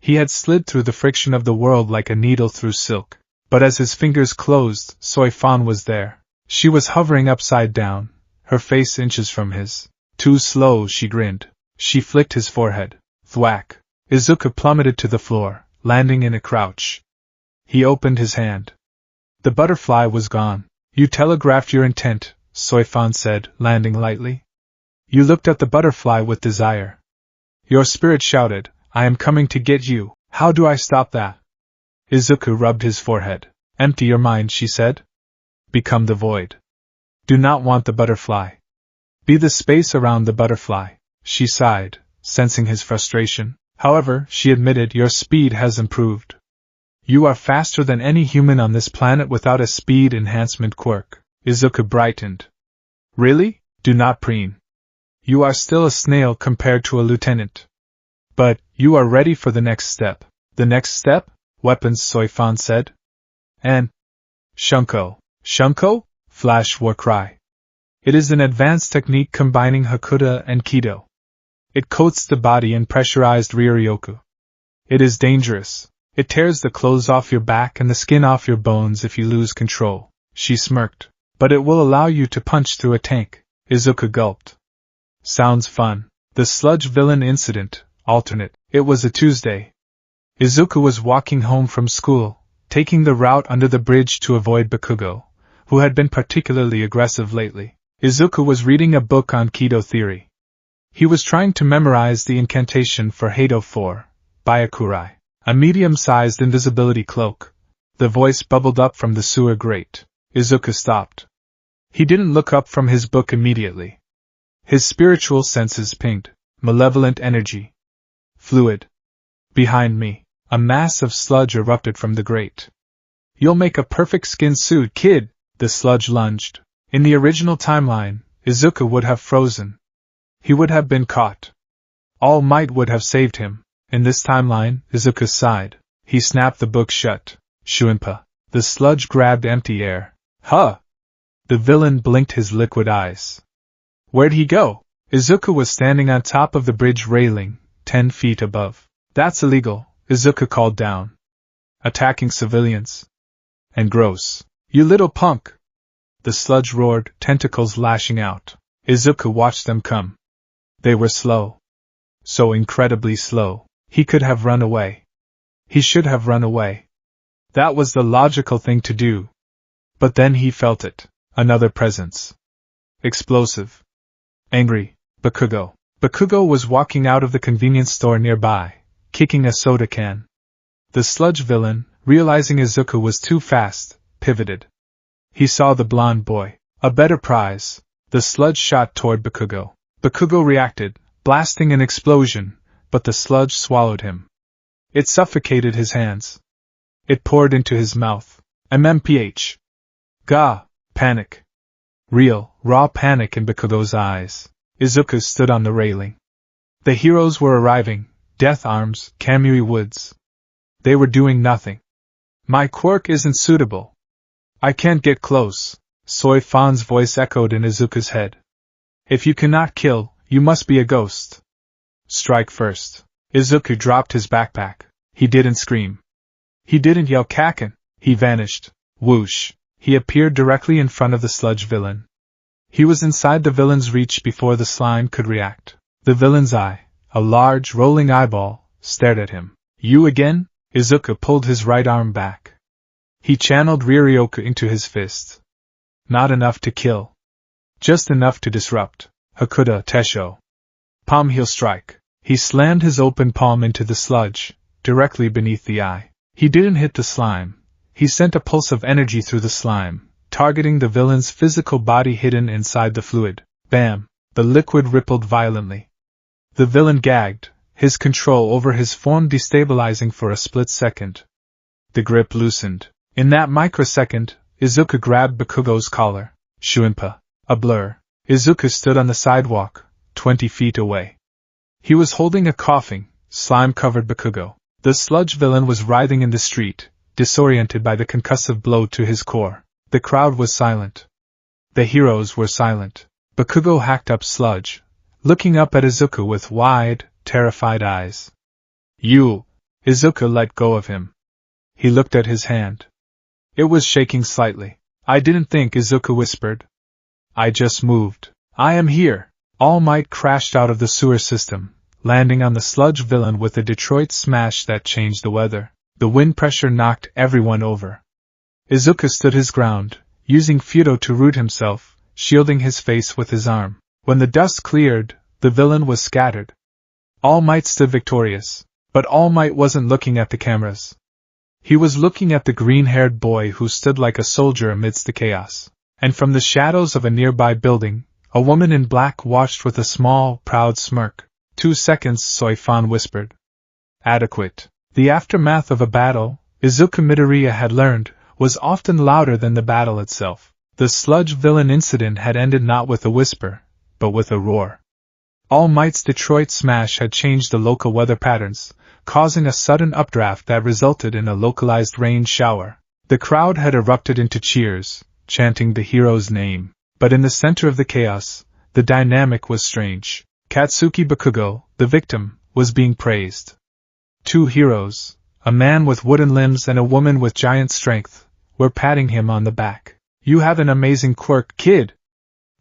[SPEAKER 1] He had slid through the friction of the world like a needle through silk. But as his fingers closed, Soifan was there. She was hovering upside down, her face inches from his. Too slow, she grinned. She flicked his forehead. Thwack. Izuku plummeted to the floor, landing in a crouch. He opened his hand. The butterfly was gone. You telegraphed your intent, Soifan said, landing lightly. You looked at the butterfly with desire. Your spirit shouted, I am coming to get you. How do I stop that? Izuku rubbed his forehead. Empty your mind, she said. Become the void. Do not want the butterfly. Be the space around the butterfly. She sighed, sensing his frustration. However, she admitted, your speed has improved. You are faster than any human on this planet without a speed enhancement quirk. Izuku brightened. Really? Do not preen. You are still a snail compared to a lieutenant. But, you are ready for the next step. The next step? Weapons, Soifan said. And? Shunko. Shunko? Flash war cry. It is an advanced technique combining Hakuda and Kido. It coats the body in pressurized Ryoryoku. It is dangerous. It tears the clothes off your back and the skin off your bones if you lose control. She smirked. But it will allow you to punch through a tank. Izuku gulped. Sounds fun. The sludge villain incident, alternate. It was a Tuesday. Izuku was walking home from school, taking the route under the bridge to avoid Bakugo, who had been particularly aggressive lately. Izuku was reading a book on Kido theory. He was trying to memorize the incantation for Heido 4, Byakurai, a medium-sized invisibility cloak. The voice bubbled up from the sewer grate. Izuku stopped. He didn't look up from his book immediately. His spiritual senses pinged. Malevolent energy. Fluid. Behind me, a mass of sludge erupted from the grate. You'll make a perfect skin suit, kid, the sludge lunged. In the original timeline, Izuku would have frozen. He would have been caught. All Might would have saved him. In this timeline, Izuku sighed. He snapped the book shut. Shuinpa. The sludge grabbed empty air. Huh! The villain blinked his liquid eyes. Where'd he go? Izuku was standing on top of the bridge railing, 10 feet above. That's illegal, Izuku called down. Attacking civilians. And gross. You little punk! The sludge roared, tentacles lashing out. Izuku watched them come. They were slow. So incredibly slow. He could have run away. He should have run away. That was the logical thing to do. But then he felt it. Another presence. Explosive. Angry. Bakugo. Bakugo was walking out of the convenience store nearby, kicking a soda can. The sludge villain, realizing Izuku was too fast, pivoted. He saw the blonde boy. A better prize. The sludge shot toward Bakugo. Bakugo reacted, blasting an explosion, but the sludge swallowed him. It suffocated his hands. It poured into his mouth. MMPH. Gah! Panic. Real, raw panic in Bakugo's eyes. Izuku stood on the railing. The heroes were arriving, Death Arms, Kamui Woods. They were doing nothing. My quirk isn't suitable. I can't get close, Soi Fan's voice echoed in Izuku's head. If you cannot kill, you must be a ghost. Strike first. Izuku dropped his backpack. He didn't scream. He didn't yell Kaken. He vanished. Whoosh. He appeared directly in front of the sludge villain. He was inside the villain's reach before the slime could react. The villain's eye, a large, rolling eyeball, stared at him. You again? Izuku pulled his right arm back. He channeled Riryoku into his fist. Not enough to kill. Just enough to disrupt. Hakuda Tesho. Palm heel strike. He slammed his open palm into the sludge, directly beneath the eye. He didn't hit the slime. He sent a pulse of energy through the slime, targeting the villain's physical body hidden inside the fluid. Bam! The liquid rippled violently. The villain gagged, his control over his form destabilizing for a split second. The grip loosened. In that microsecond, Izuku grabbed Bakugo's collar. Shuinpa. A blur. Izuku stood on the sidewalk, 20 feet away. He was holding a coughing, slime-covered Bakugo. The sludge villain was writhing in the street, disoriented by the concussive blow to his core. The crowd was silent. The heroes were silent. Bakugo hacked up sludge, looking up at Izuku with wide, terrified eyes. You! Izuku let go of him. He looked at his hand. It was shaking slightly. I didn't think, Izuku whispered. I just moved. I am here. All Might crashed out of the sewer system, landing on the sludge villain with a Detroit smash that changed the weather. The wind pressure knocked everyone over. Izuku stood his ground, using Fudo to root himself, shielding his face with his arm. When the dust cleared, the villain was scattered. All Might stood victorious, but All Might wasn't looking at the cameras. He was looking at the green-haired boy who stood like a soldier amidst the chaos. And from the shadows of a nearby building, a woman in black watched with a small, proud smirk. 2 seconds, Soi Fan whispered. Adequate. The aftermath of a battle, Izuku Midoriya had learned, was often louder than the battle itself. The sludge villain incident had ended not with a whisper, but with a roar. All Might's Detroit smash had changed the local weather patterns, causing a sudden updraft that resulted in a localized rain shower. The crowd had erupted into cheers, chanting the hero's name. But in the center of the chaos, the dynamic was strange. Katsuki Bakugo, the victim, was being praised. 2 heroes, a man with wooden limbs and a woman with giant strength, were patting him on the back. You have an amazing quirk, kid,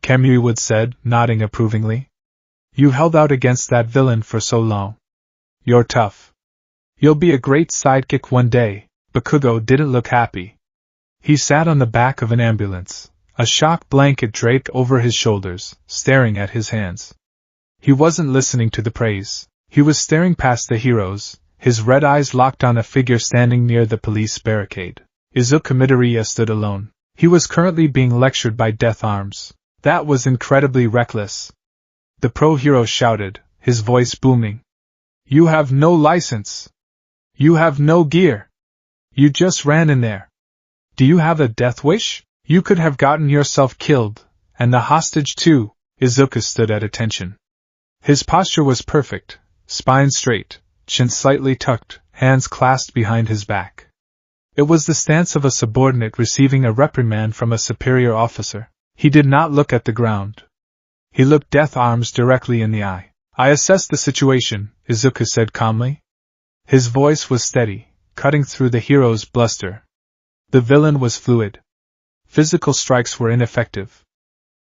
[SPEAKER 1] Kamui Wood said, nodding approvingly. You held out against that villain for so long. You're tough. You'll be a great sidekick one day. Bakugo didn't look happy. He sat on the back of an ambulance, a shock blanket draped over his shoulders, staring at his hands. He wasn't listening to the praise. He was staring past the heroes, his red eyes locked on a figure standing near the police barricade. Izuku Midoriya stood alone. He was currently being lectured by Death Arms. That was incredibly reckless. The pro-hero shouted, his voice booming. You have no license. You have no gear. You just ran in there. Do you have a death wish? You could have gotten yourself killed, and the hostage too. Izuku stood at attention. His posture was perfect, spine straight, chin slightly tucked, hands clasped behind his back. It was the stance of a subordinate receiving a reprimand from a superior officer. He did not look at the ground. He looked Death Arms directly in the eye. I assessed the situation, Izuku said calmly. His voice was steady, cutting through the hero's bluster. The villain was fluid. Physical strikes were ineffective.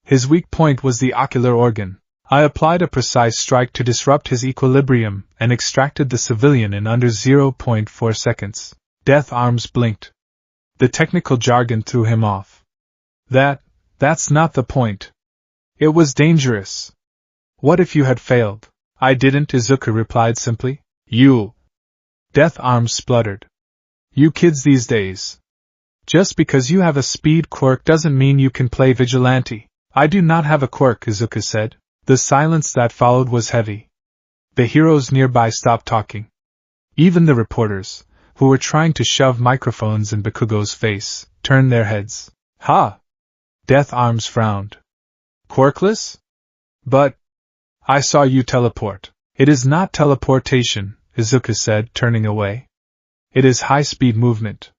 [SPEAKER 1] His weak point was the ocular organ. I applied a precise strike to disrupt his equilibrium and extracted the civilian in under 0.4 seconds. Death Arms blinked. The technical jargon threw him off. That's not the point. It was dangerous. What if you had failed? I didn't, Izuku replied simply. You. Death Arms spluttered. You kids these days. Just because you have a speed quirk doesn't mean you can play vigilante. I do not have a quirk, Izuku said. The silence that followed was heavy. The heroes nearby stopped talking. Even the reporters, who were trying to shove microphones in Bakugo's face, turned their heads. Ha! Death Arms frowned. Quirkless? But I saw you teleport. It is not teleportation, Izuku said, turning away. It is high-speed movement.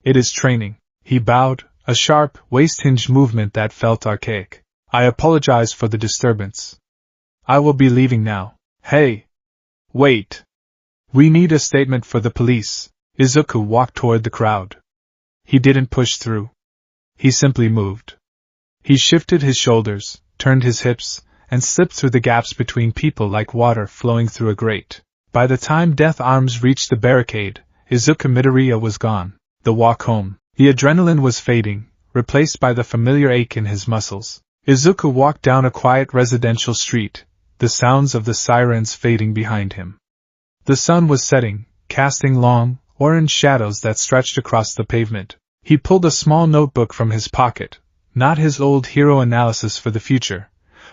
[SPEAKER 1] It is training. He bowed, a sharp, waist-hinged movement that felt archaic. I apologize for the disturbance. I will be leaving now. Hey! Wait! We need a statement for the police. Izuku walked toward the crowd. He didn't push through. He simply moved. He shifted his shoulders, turned his hips, and slipped through the gaps between people like water flowing through a grate. By the time Death Arms reached the barricade, Izuku Midoriya was gone. The walk home. The adrenaline was fading, replaced by the familiar ache in his muscles. Izuku walked down a quiet residential street, the sounds of the sirens fading behind him. The sun was setting, casting long, orange shadows that stretched across the pavement. He pulled a small notebook from his pocket, not his old hero analysis for the future,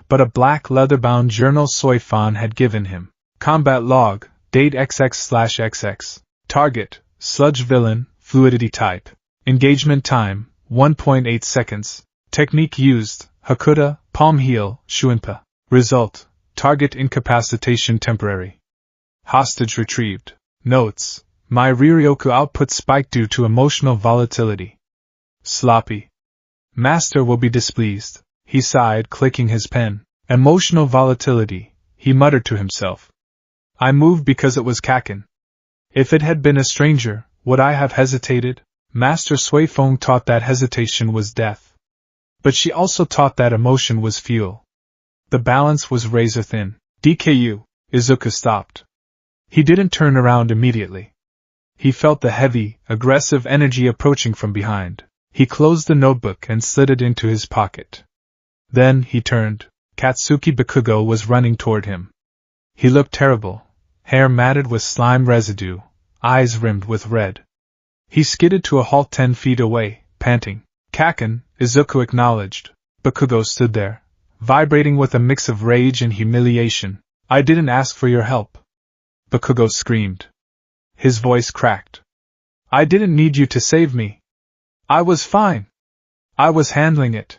[SPEAKER 1] but a black leather-bound journal Soifan had given him. Combat log, date XX/XX. Target, sludge villain, fluidity type. Engagement time, 1.8 seconds. Technique used, Hakuda, palm heel, Shuinpa. Result, target incapacitation temporary. Hostage retrieved. Notes, my Riryoku output spiked due to emotional volatility. Sloppy. Master will be displeased, he sighed, clicking his pen. Emotional volatility, he muttered to himself. I moved because it was Kaken. If it had been a stranger, would I have hesitated? Master Suifeng taught that hesitation was death. But she also taught that emotion was fuel. The balance was razor thin. DKU, Izuku stopped. He didn't turn around immediately. He felt the heavy, aggressive energy approaching from behind. He closed the notebook and slid it into his pocket. Then he turned. Katsuki Bakugo was running toward him. He looked terrible, hair matted with slime residue, eyes rimmed with red. He skidded to a halt 10 feet away, panting. Kaken, Izuku acknowledged. Bakugo stood there, vibrating with a mix of rage and humiliation. I didn't ask for your help. Bakugo screamed. His voice cracked. I didn't need you to save me. I was fine. I was handling it.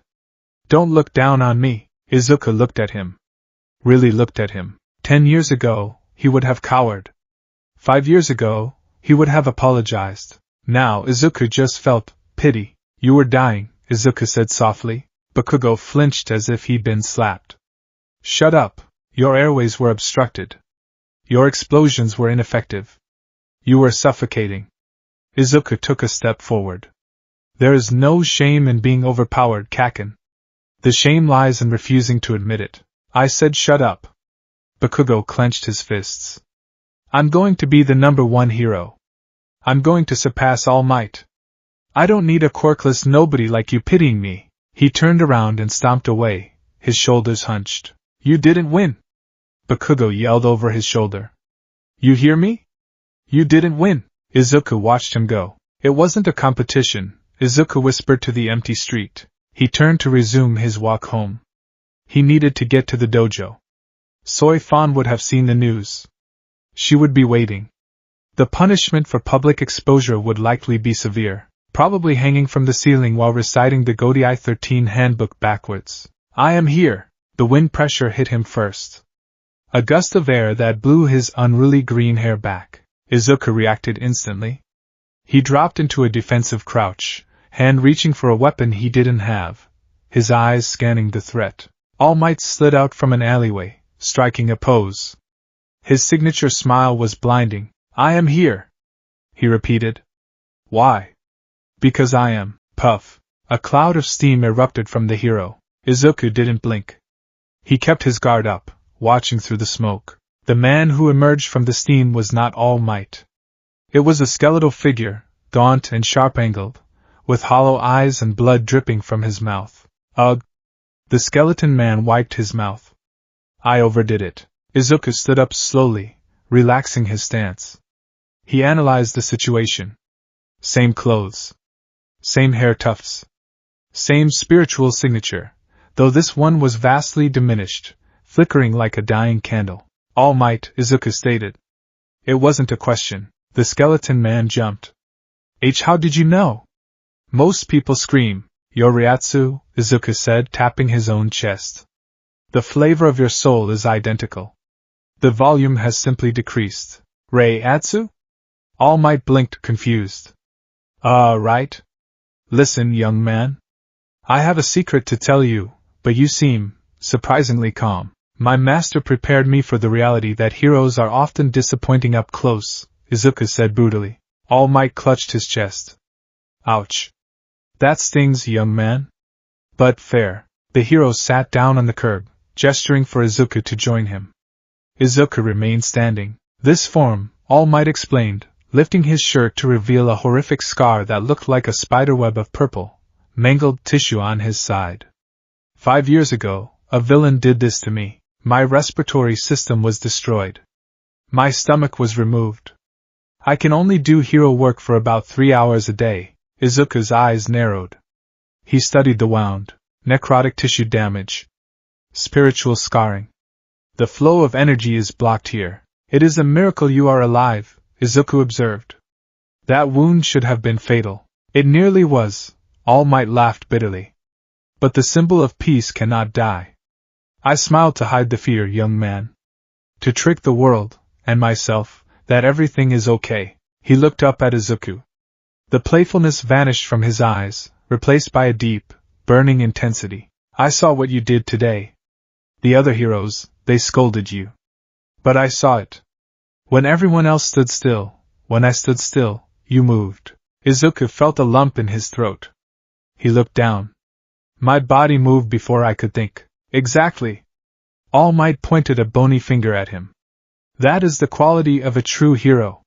[SPEAKER 1] Don't look down on me. Izuku looked at him. Really looked at him. 10 years ago, he would have cowered. 5 years ago, he would have apologized. Now Izuku just felt pity. You were dying, Izuku said softly. Bakugo flinched as if he'd been slapped. Shut up. Your airways were obstructed. Your explosions were ineffective. You were suffocating. Izuku took a step forward. There is no shame in being overpowered, Kaken. The shame lies in refusing to admit it. I said shut up. Bakugo clenched his fists. I'm going to be the #1 hero. I'm going to surpass All Might. I don't need a quirkless nobody like you pitying me. He turned around and stomped away, his shoulders hunched. You didn't win. Bakugo yelled over his shoulder. You hear me? You didn't win. Izuku watched him go. It wasn't a competition, Izuku whispered to the empty street. He turned to resume his walk home. He needed to get to the dojo. Soifan would have seen the news. She would be waiting. The punishment for public exposure would likely be severe, probably hanging from the ceiling while reciting the Godai 13 handbook backwards. I am here. The wind pressure hit him first. A gust of air that blew his unruly green hair back. Izuku reacted instantly. He dropped into a defensive crouch, hand reaching for a weapon he didn't have, his eyes scanning the threat. All Might slid out from an alleyway, striking a pose. His signature smile was blinding. I am here, he repeated. Why? Because I am. Puff. A cloud of steam erupted from the hero. Izuku didn't blink. He kept his guard up, watching through the smoke. The man who emerged from the steam was not All Might. It was a skeletal figure, gaunt and sharp-angled, with hollow eyes and blood dripping from his mouth. Ugh! The skeleton man wiped his mouth. I overdid it. Izuku stood up slowly, relaxing his stance. He analyzed the situation. Same clothes. Same hair tufts. Same spiritual signature, though this one was vastly diminished, flickering like a dying candle. All Might, Izuku stated. It wasn't a question. The skeleton man jumped. How did you know? Most people scream. Yoriatsu, Izuku said, tapping his own chest. The flavor of your soul is identical. The volume has simply decreased. Reiatsu? All Might blinked, confused. Right. Listen, young man. I have a secret to tell you, but you seem surprisingly calm. My master prepared me for the reality that heroes are often disappointing up close, Izuku said brutally. All Might clutched his chest. Ouch. That stings, young man. But fair. The hero sat down on the curb, gesturing for Izuku to join him. Izuku remained standing. This form, All Might explained, lifting his shirt to reveal a horrific scar that looked like a spiderweb of purple, mangled tissue on his side. 5 years ago, a villain did this to me. My respiratory system was destroyed. My stomach was removed. I can only do hero work for about 3 hours a day. Izuku's eyes narrowed. He studied the wound, necrotic tissue damage, spiritual scarring. The flow of energy is blocked here. It is a miracle you are alive, Izuku observed. That wound should have been fatal. It nearly was. All Might laughed bitterly. But the symbol of peace cannot die. I smiled to hide the fear, young man. To trick the world, and myself, that everything is okay. He looked up at Izuku. The playfulness vanished from his eyes, replaced by a deep, burning intensity. I saw what you did today. The other heroes, they scolded you. But I saw it. When everyone else stood still, when I stood still, you moved. Izuku felt a lump in his throat. He looked down. My body moved before I could think. Exactly. All Might pointed a bony finger at him. That is the quality of a true hero.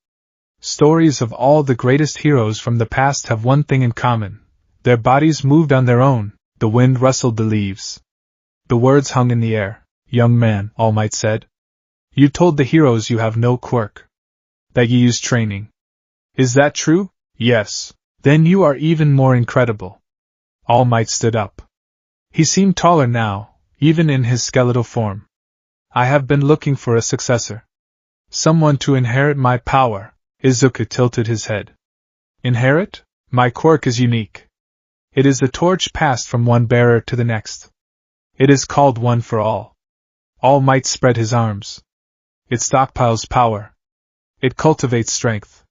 [SPEAKER 1] Stories of all the greatest heroes from the past have one thing in common. Their bodies moved on their own, the wind rustled the leaves. The words hung in the air. Young man, All Might said. You told the heroes you have no quirk. That you use training. Is that true? Yes. Then you are even more incredible. All Might stood up. He seemed taller now, even in his skeletal form. I have been looking for a successor. Someone to inherit my power. Izuku tilted his head. Inherit? My quirk is unique. It is a torch passed from one bearer to the next. It is called One for All. All Might spread his arms. It stockpiles power. It cultivates strength.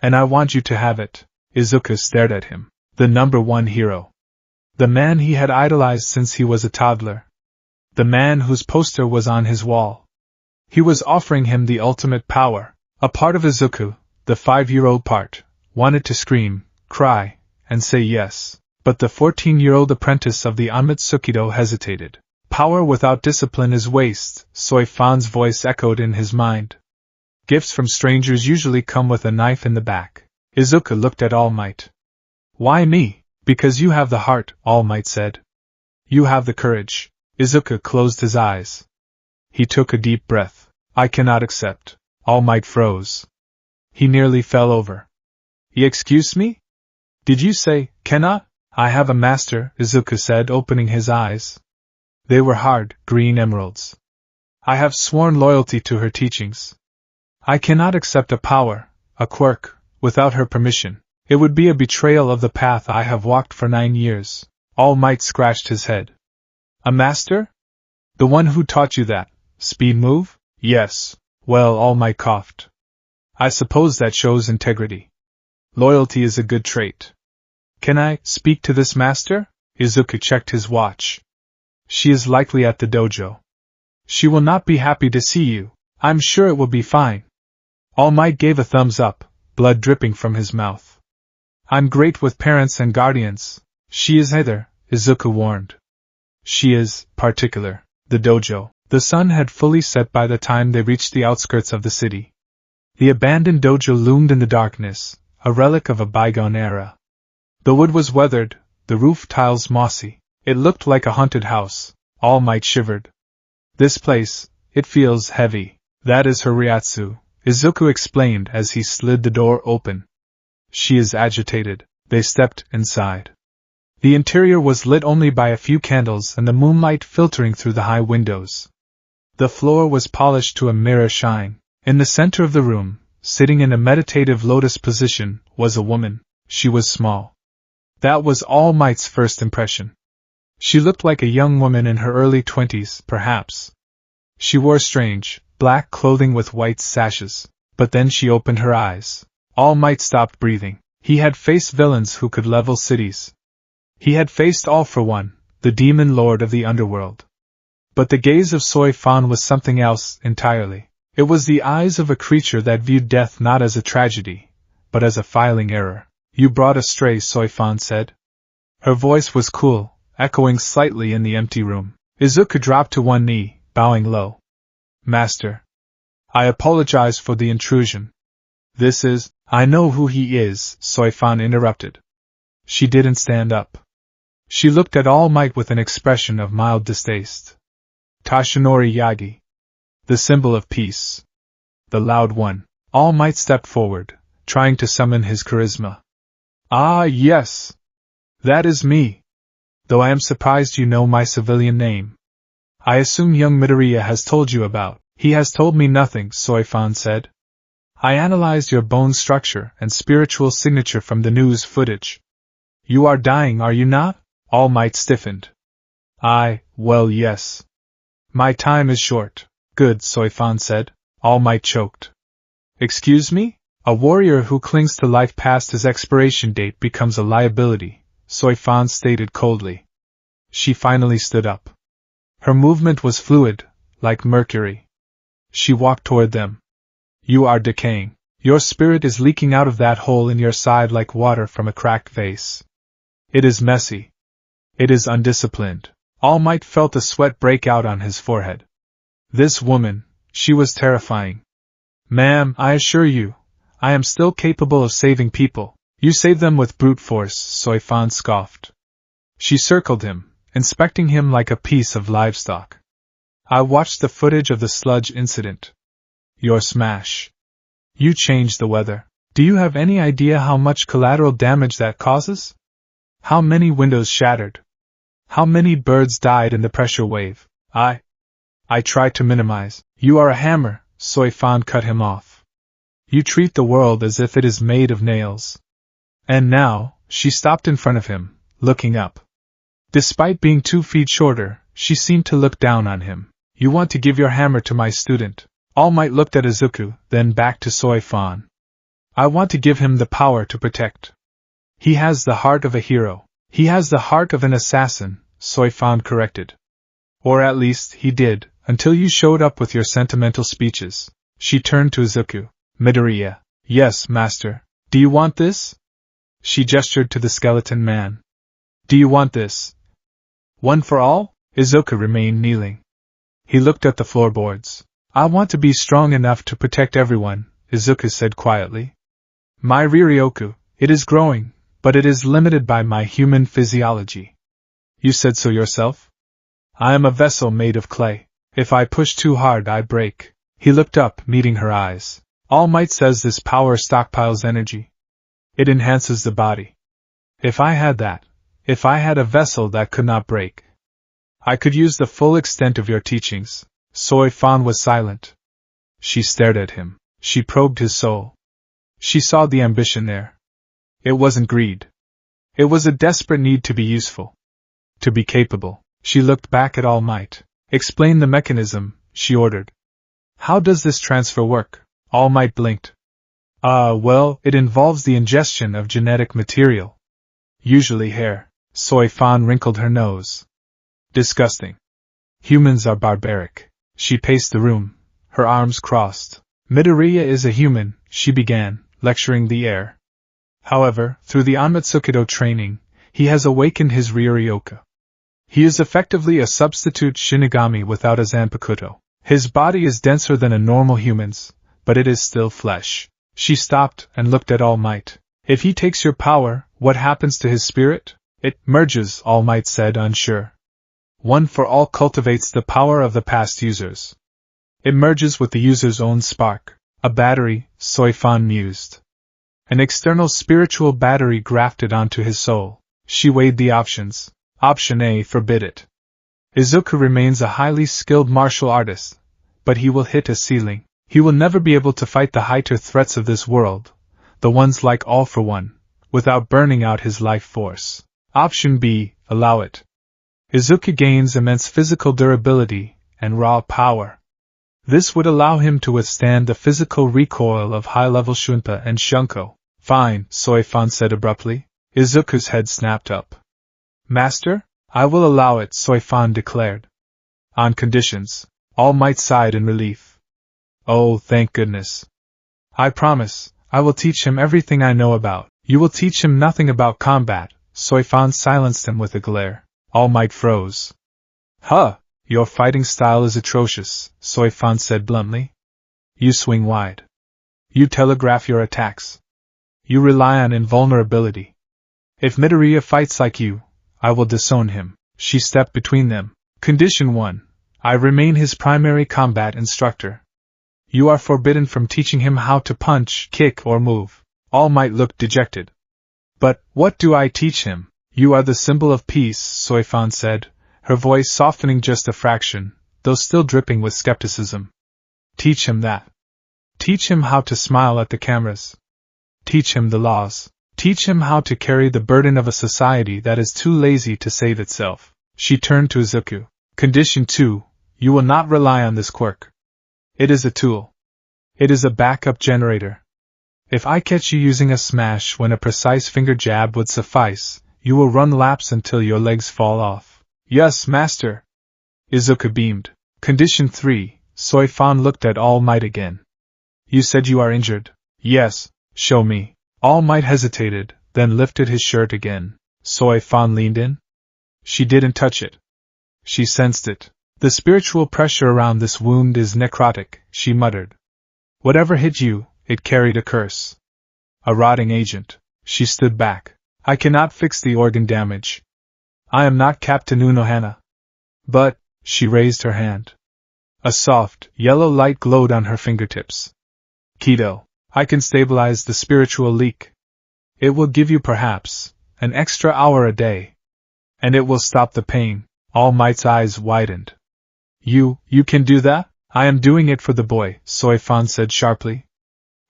[SPEAKER 1] And I want you to have it. Izuku stared at him. The #1 hero. The man he had idolized since he was a toddler. The man whose poster was on his wall. He was offering him the ultimate power. A part of Izuku, the 5-year-old part, wanted to scream, cry, and say yes. But the 14-year-old apprentice of the Amatsukido hesitated. Power without discipline is waste, Soifan's voice echoed in his mind. Gifts from strangers usually come with a knife in the back. Izuku looked at All Might. Why me? Because you have the heart, All Might said. You have the courage. Izuku closed his eyes. He took a deep breath. I cannot accept. All Might froze. He nearly fell over. Excuse me? Did you say, cannot? I have a master, Izuku said, opening his eyes. They were hard, green emeralds. I have sworn loyalty to her teachings. I cannot accept a power, a quirk, without her permission. It would be a betrayal of the path I have walked for 9 years. All Might scratched his head. A master? The one who taught you that speed move? Yes. Well, All Might coughed. I suppose that shows integrity. Loyalty is a good trait. Can I speak to this master? Izuku checked his watch. She is likely at the dojo. She will not be happy to see you. I'm sure it will be fine. All Might gave a thumbs up, blood dripping from his mouth. I'm great with parents and guardians. She is neither, Izuku warned. She is particular. The dojo. The sun had fully set by the time they reached the outskirts of the city. The abandoned dojo loomed in the darkness, a relic of a bygone era. The wood was weathered, the roof tiles mossy. It looked like a haunted house. All Might shivered. This place, it feels heavy. That is her Ryatsu, Izuku explained as he slid the door open. She is agitated. They stepped inside. The interior was lit only by a few candles and the moonlight filtering through the high windows. The floor was polished to a mirror shine. In the center of the room, sitting in a meditative lotus position, was a woman. She was small. That was All Might's first impression. She looked like a young woman in her early 20s, perhaps. She wore strange, black clothing with white sashes. But then she opened her eyes. All Might stopped breathing. He had faced villains who could level cities. He had faced All for One, the demon lord of the underworld. But the gaze of Soi Fan was something else entirely. It was the eyes of a creature that viewed death not as a tragedy, but as a filing error. You brought a stray, Soi Fan said. Her voice was cool, echoing slightly in the empty room. Izuku dropped to one knee, bowing low. Master. I apologize for the intrusion. This is— I know who he is, Soi Fan interrupted. She didn't stand up. She looked at All Might with an expression of mild distaste. Tashinori Yagi. The symbol of peace. The loud one. All Might stepped forward, trying to summon his charisma. Ah, yes. That is me. Though I am surprised you know my civilian name. I assume young Midoriya has told you about. He has told me nothing, Soi Fan said. I analyzed your bone structure and spiritual signature from the news footage. You are dying, are you not? All Might stiffened. Well, yes. My time is short. Good, Soi Fan said. All Might choked. Excuse me? A warrior who clings to life past his expiration date becomes a liability, Soi Fan stated coldly. She finally stood up. Her movement was fluid, like mercury. She walked toward them. You are decaying. Your spirit is leaking out of that hole in your side like water from a cracked vase. It is messy. It is undisciplined. All Might felt a sweat break out on his forehead. This woman, she was terrifying. Ma'am, I assure you, I am still capable of saving people. You save them with brute force, Soi Fan scoffed. She circled him, inspecting him like a piece of livestock. I watched the footage of the sludge incident. Your smash. You changed the weather. Do you have any idea how much collateral damage that causes? How many windows shattered? How many birds died in the pressure wave? I try to minimize. You are a hammer, Soi Fan cut him off. You treat the world as if it is made of nails. And now, she stopped in front of him, looking up. Despite being 2 feet shorter, she seemed to look down on him. You want to give your hammer to my student. All Might looked at Izuku, then back to Soi Fan. I want to give him the power to protect. He has the heart of a hero. He has the heart of an assassin, Soi Fan corrected. Or at least, he did, until you showed up with your sentimental speeches. She turned to Izuku. Midoriya. Yes, master. Do you want this? She gestured to the skeleton man. Do you want this? One for all? Izuku remained kneeling. He looked at the floorboards. I want to be strong enough to protect everyone, Izuku said quietly. My Riryoku, it is growing, but it is limited by my human physiology. You said so yourself? I am a vessel made of clay. If I push too hard, I break. He looked up, meeting her eyes. All Might says this power stockpiles energy. It enhances the body. If I had that, if I had a vessel that could not break, I could use the full extent of your teachings. Soi Fan was silent. She stared at him. She probed his soul. She saw the ambition there. It wasn't greed. It was a desperate need to be useful. To be capable. She looked back at All Might. Explain the mechanism, she ordered. How does this transfer work? All Might blinked. Well, it involves the ingestion of genetic material. Usually hair. Soi Fan wrinkled her nose. Disgusting. Humans are barbaric. She paced the room, her arms crossed. Midoriya is a human, she began, lecturing the air. However, through the Anmatsukido training, he has awakened his Ryoryoka. He is effectively a substitute Shinigami without a Zanpakuto. His body is denser than a normal human's, but it is still flesh. She stopped and looked at All Might. If he takes your power, what happens to his spirit? It merges, All Might said, unsure. One for All cultivates the power of the past users. It merges with the user's own spark. A battery, Soi Fan mused. An external spiritual battery grafted onto his soul. She weighed the options. Option A, forbid it. Izuku remains a highly skilled martial artist, but he will hit a ceiling. He will never be able to fight the heighter threats of this world, the ones like All for One, without burning out his life force. Option B, allow it. Izuku gains immense physical durability and raw power. This would allow him to withstand the physical recoil of high-level Shunpa and Shunko. Fine, Soifan said abruptly. Izuku's head snapped up. Master, I will allow it, Soifan declared. On conditions. All Might sighed in relief. Oh, thank goodness. I promise, I will teach him everything I know about. You will teach him nothing about combat, Soifan silenced him with a glare. All Might froze. Huh, your fighting style is atrocious, Soifan said bluntly. You swing wide. You telegraph your attacks. You rely on invulnerability. If Midoriya fights like you, I will disown him. She stepped between them. Condition 1. I remain his primary combat instructor. You are forbidden from teaching him how to punch, kick, or move. All Might looked dejected. But, what do I teach him? You are the symbol of peace, Soifan said, her voice softening just a fraction, though still dripping with skepticism. Teach him that. Teach him how to smile at the cameras. Teach him the laws. Teach him how to carry the burden of a society that is too lazy to save itself. She turned to Izuku. Condition 2. You will not rely on this quirk. It is a tool. It is a backup generator. If I catch you using a smash when a precise finger jab would suffice, you will run laps until your legs fall off. Yes, master. Izuku beamed. Condition 3. Soifan looked at All Might again. You said you are injured. Yes, show me. All Might hesitated, then lifted his shirt again. Soifan leaned in. She didn't touch it. She sensed it. The spiritual pressure around this wound is necrotic, she muttered. Whatever hit you, it carried a curse. A rotting agent. She stood back. I cannot fix the organ damage. I am not Captain Unohana. But, she raised her hand. A soft, yellow light glowed on her fingertips. Kido, I can stabilize the spiritual leak. It will give you perhaps an extra hour a day. And it will stop the pain. All Might's eyes widened. You can do that? I am doing it for the boy, Soifan said sharply.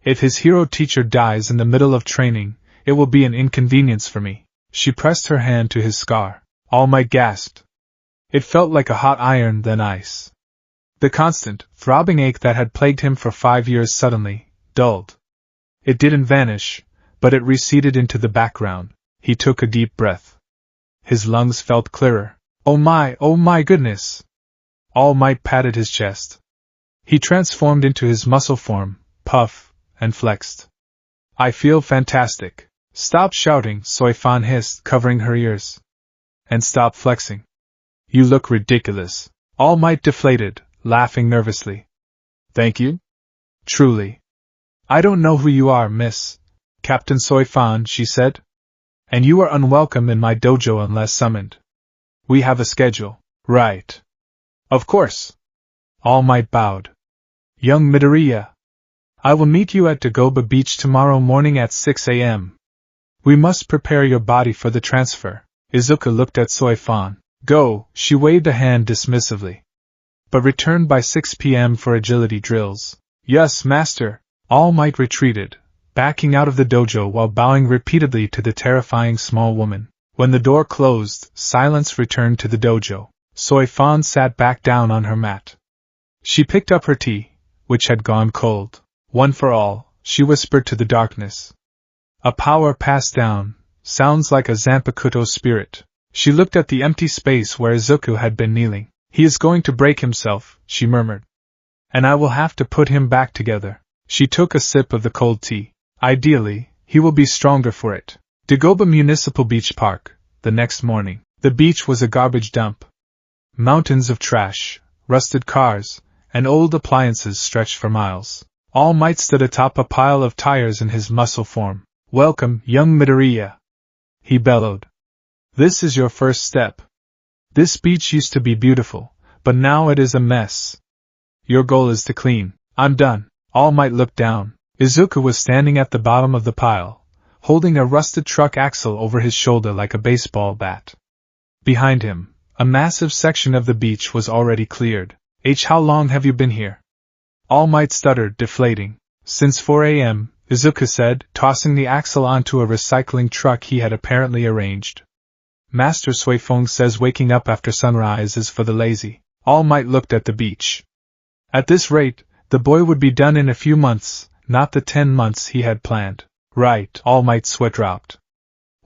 [SPEAKER 1] If his hero teacher dies in the middle of training, it will be an inconvenience for me. She pressed her hand to his scar. All Might gasped. It felt like a hot iron, then ice. The constant, throbbing ache that had plagued him for 5 years suddenly dulled. It didn't vanish, but it receded into the background. He took a deep breath. His lungs felt clearer. Oh my goodness! All Might patted his chest. He transformed into his muscle form, puffed, and flexed. I feel fantastic. Stop shouting, Soifan hissed, covering her ears. And stop flexing. You look ridiculous. All Might deflated, laughing nervously. Thank you? Truly. I don't know who you are, Miss Captain Soifan, she said. And you are unwelcome in my dojo unless summoned. We have a schedule. Right. Of course. All Might bowed. Young Midoriya. I will meet you at Dagoba Beach tomorrow morning at 6 a.m. We must prepare your body for the transfer. Izuku looked at Soifan. Go, she waved a hand dismissively. But return by 6 p.m. for agility drills. Yes, master. All Might retreated, backing out of the dojo while bowing repeatedly to the terrifying small woman. When the door closed, silence returned to the dojo. Soifan sat back down on her mat. She picked up her tea, which had gone cold. One for all, she whispered to the darkness. A power passed down, sounds like a Zanpakuto spirit. She looked at the empty space where Izuku had been kneeling. He is going to break himself, she murmured. And I will have to put him back together. She took a sip of the cold tea. Ideally, he will be stronger for it. Dagoba Municipal Beach Park, the next morning. The beach was a garbage dump. Mountains of trash, rusted cars, and old appliances stretched for miles. All Might stood atop a pile of tires in his muscle form. Welcome, young Midoriya, he bellowed. This is your first step. This beach used to be beautiful, but now it is a mess. Your goal is to clean. I'm done. All Might looked down. Izuku was standing at the bottom of the pile, holding a rusted truck axle over his shoulder like a baseball bat. Behind him, a massive section of the beach was already cleared. How long have you been here? All Might stuttered, deflating. Since 4 a.m., Izuku said, tossing the axle onto a recycling truck he had apparently arranged. Master Suifeng says waking up after sunrise is for the lazy. All Might looked at the beach. At this rate, the boy would be done in a few months, not the 10 months he had planned. Right, All Might's sweat dropped.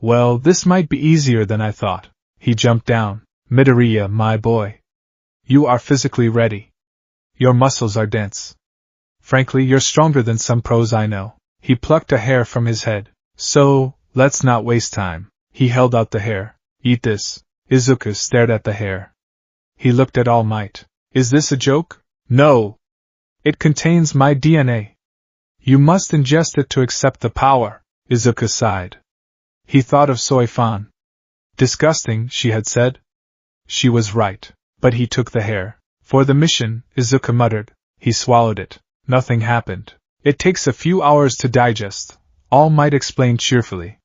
[SPEAKER 1] Well, this might be easier than I thought. He jumped down. Midoriya, my boy. You are physically ready. Your muscles are dense. Frankly, you're stronger than some pros I know. He plucked a hair from his head. So, let's not waste time. He held out the hair. Eat this. Izuku stared at the hair. He looked at All Might. Is this a joke? No. It contains my DNA. You must ingest it to accept the power. Izuku sighed. He thought of Suifeng. Disgusting, she had said. She was right. But he took the hair. For the mission, Izuku muttered. He swallowed it. Nothing happened. It takes a few hours to digest, All Might explain cheerfully.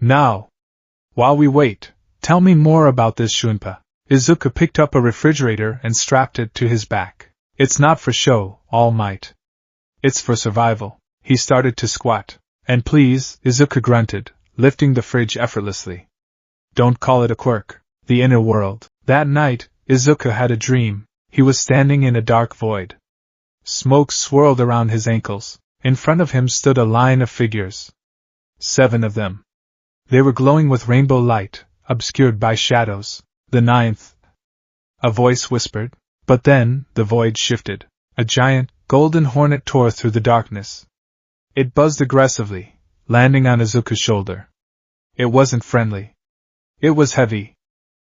[SPEAKER 1] Now, while we wait, tell me more about this Shunpa. Izuku picked up a refrigerator and strapped it to his back. It's not for show, All Might. It's for survival. He started to squat. And please, Izuku grunted, lifting the fridge effortlessly. Don't call it a quirk. The inner world. That night, Izuku had a dream. He was standing in a dark void. Smoke swirled around his ankles. In front of him stood a line of figures. 7 of them. They were glowing with rainbow light, obscured by shadows. The 9th. A voice whispered. But then, the void shifted. A giant, golden hornet tore through the darkness. It buzzed aggressively, landing on Izuku's shoulder. It wasn't friendly. It was heavy.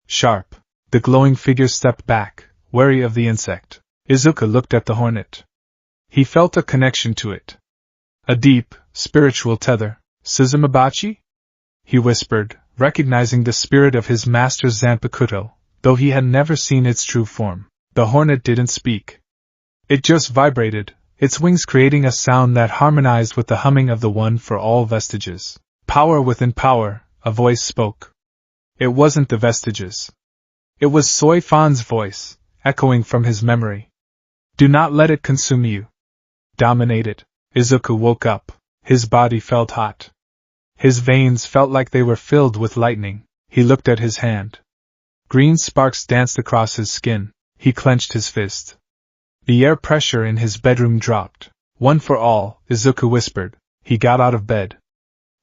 [SPEAKER 1] Sharp. The glowing figure stepped back, wary of the insect. Izuku looked at the hornet. He felt a connection to it. A deep, spiritual tether. Suzumabachi? He whispered, recognizing the spirit of his master Zanpakuto, though he had never seen its true form. The hornet didn't speak. It just vibrated, its wings creating a sound that harmonized with the humming of the one for all vestiges. Power within power, a voice spoke. It wasn't the vestiges. It was Suifeng's voice, echoing from his memory. Do not let it consume you. Dominate it. Izuku woke up. His body felt hot. His veins felt like they were filled with lightning. He looked at his hand. Green sparks danced across his skin. He clenched his fist. The air pressure in his bedroom dropped. One for all, Izuku whispered. He got out of bed.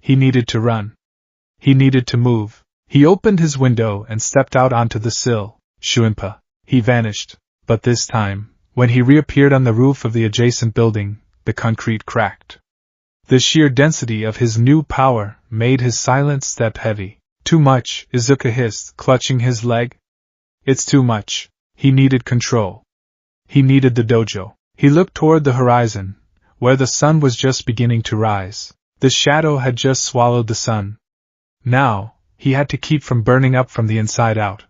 [SPEAKER 1] He needed to run. He needed to move. He opened his window and stepped out onto the sill. Shunpa. He vanished. But this time, when he reappeared on the roof of the adjacent building, the concrete cracked. The sheer density of his new power made his silent step heavy. Too much, Izuku hissed, clutching his leg. It's too much. He needed control. He needed the dojo. He looked toward the horizon, where the sun was just beginning to rise. The shadow had just swallowed the sun. Now, he had to keep from burning up from the inside out.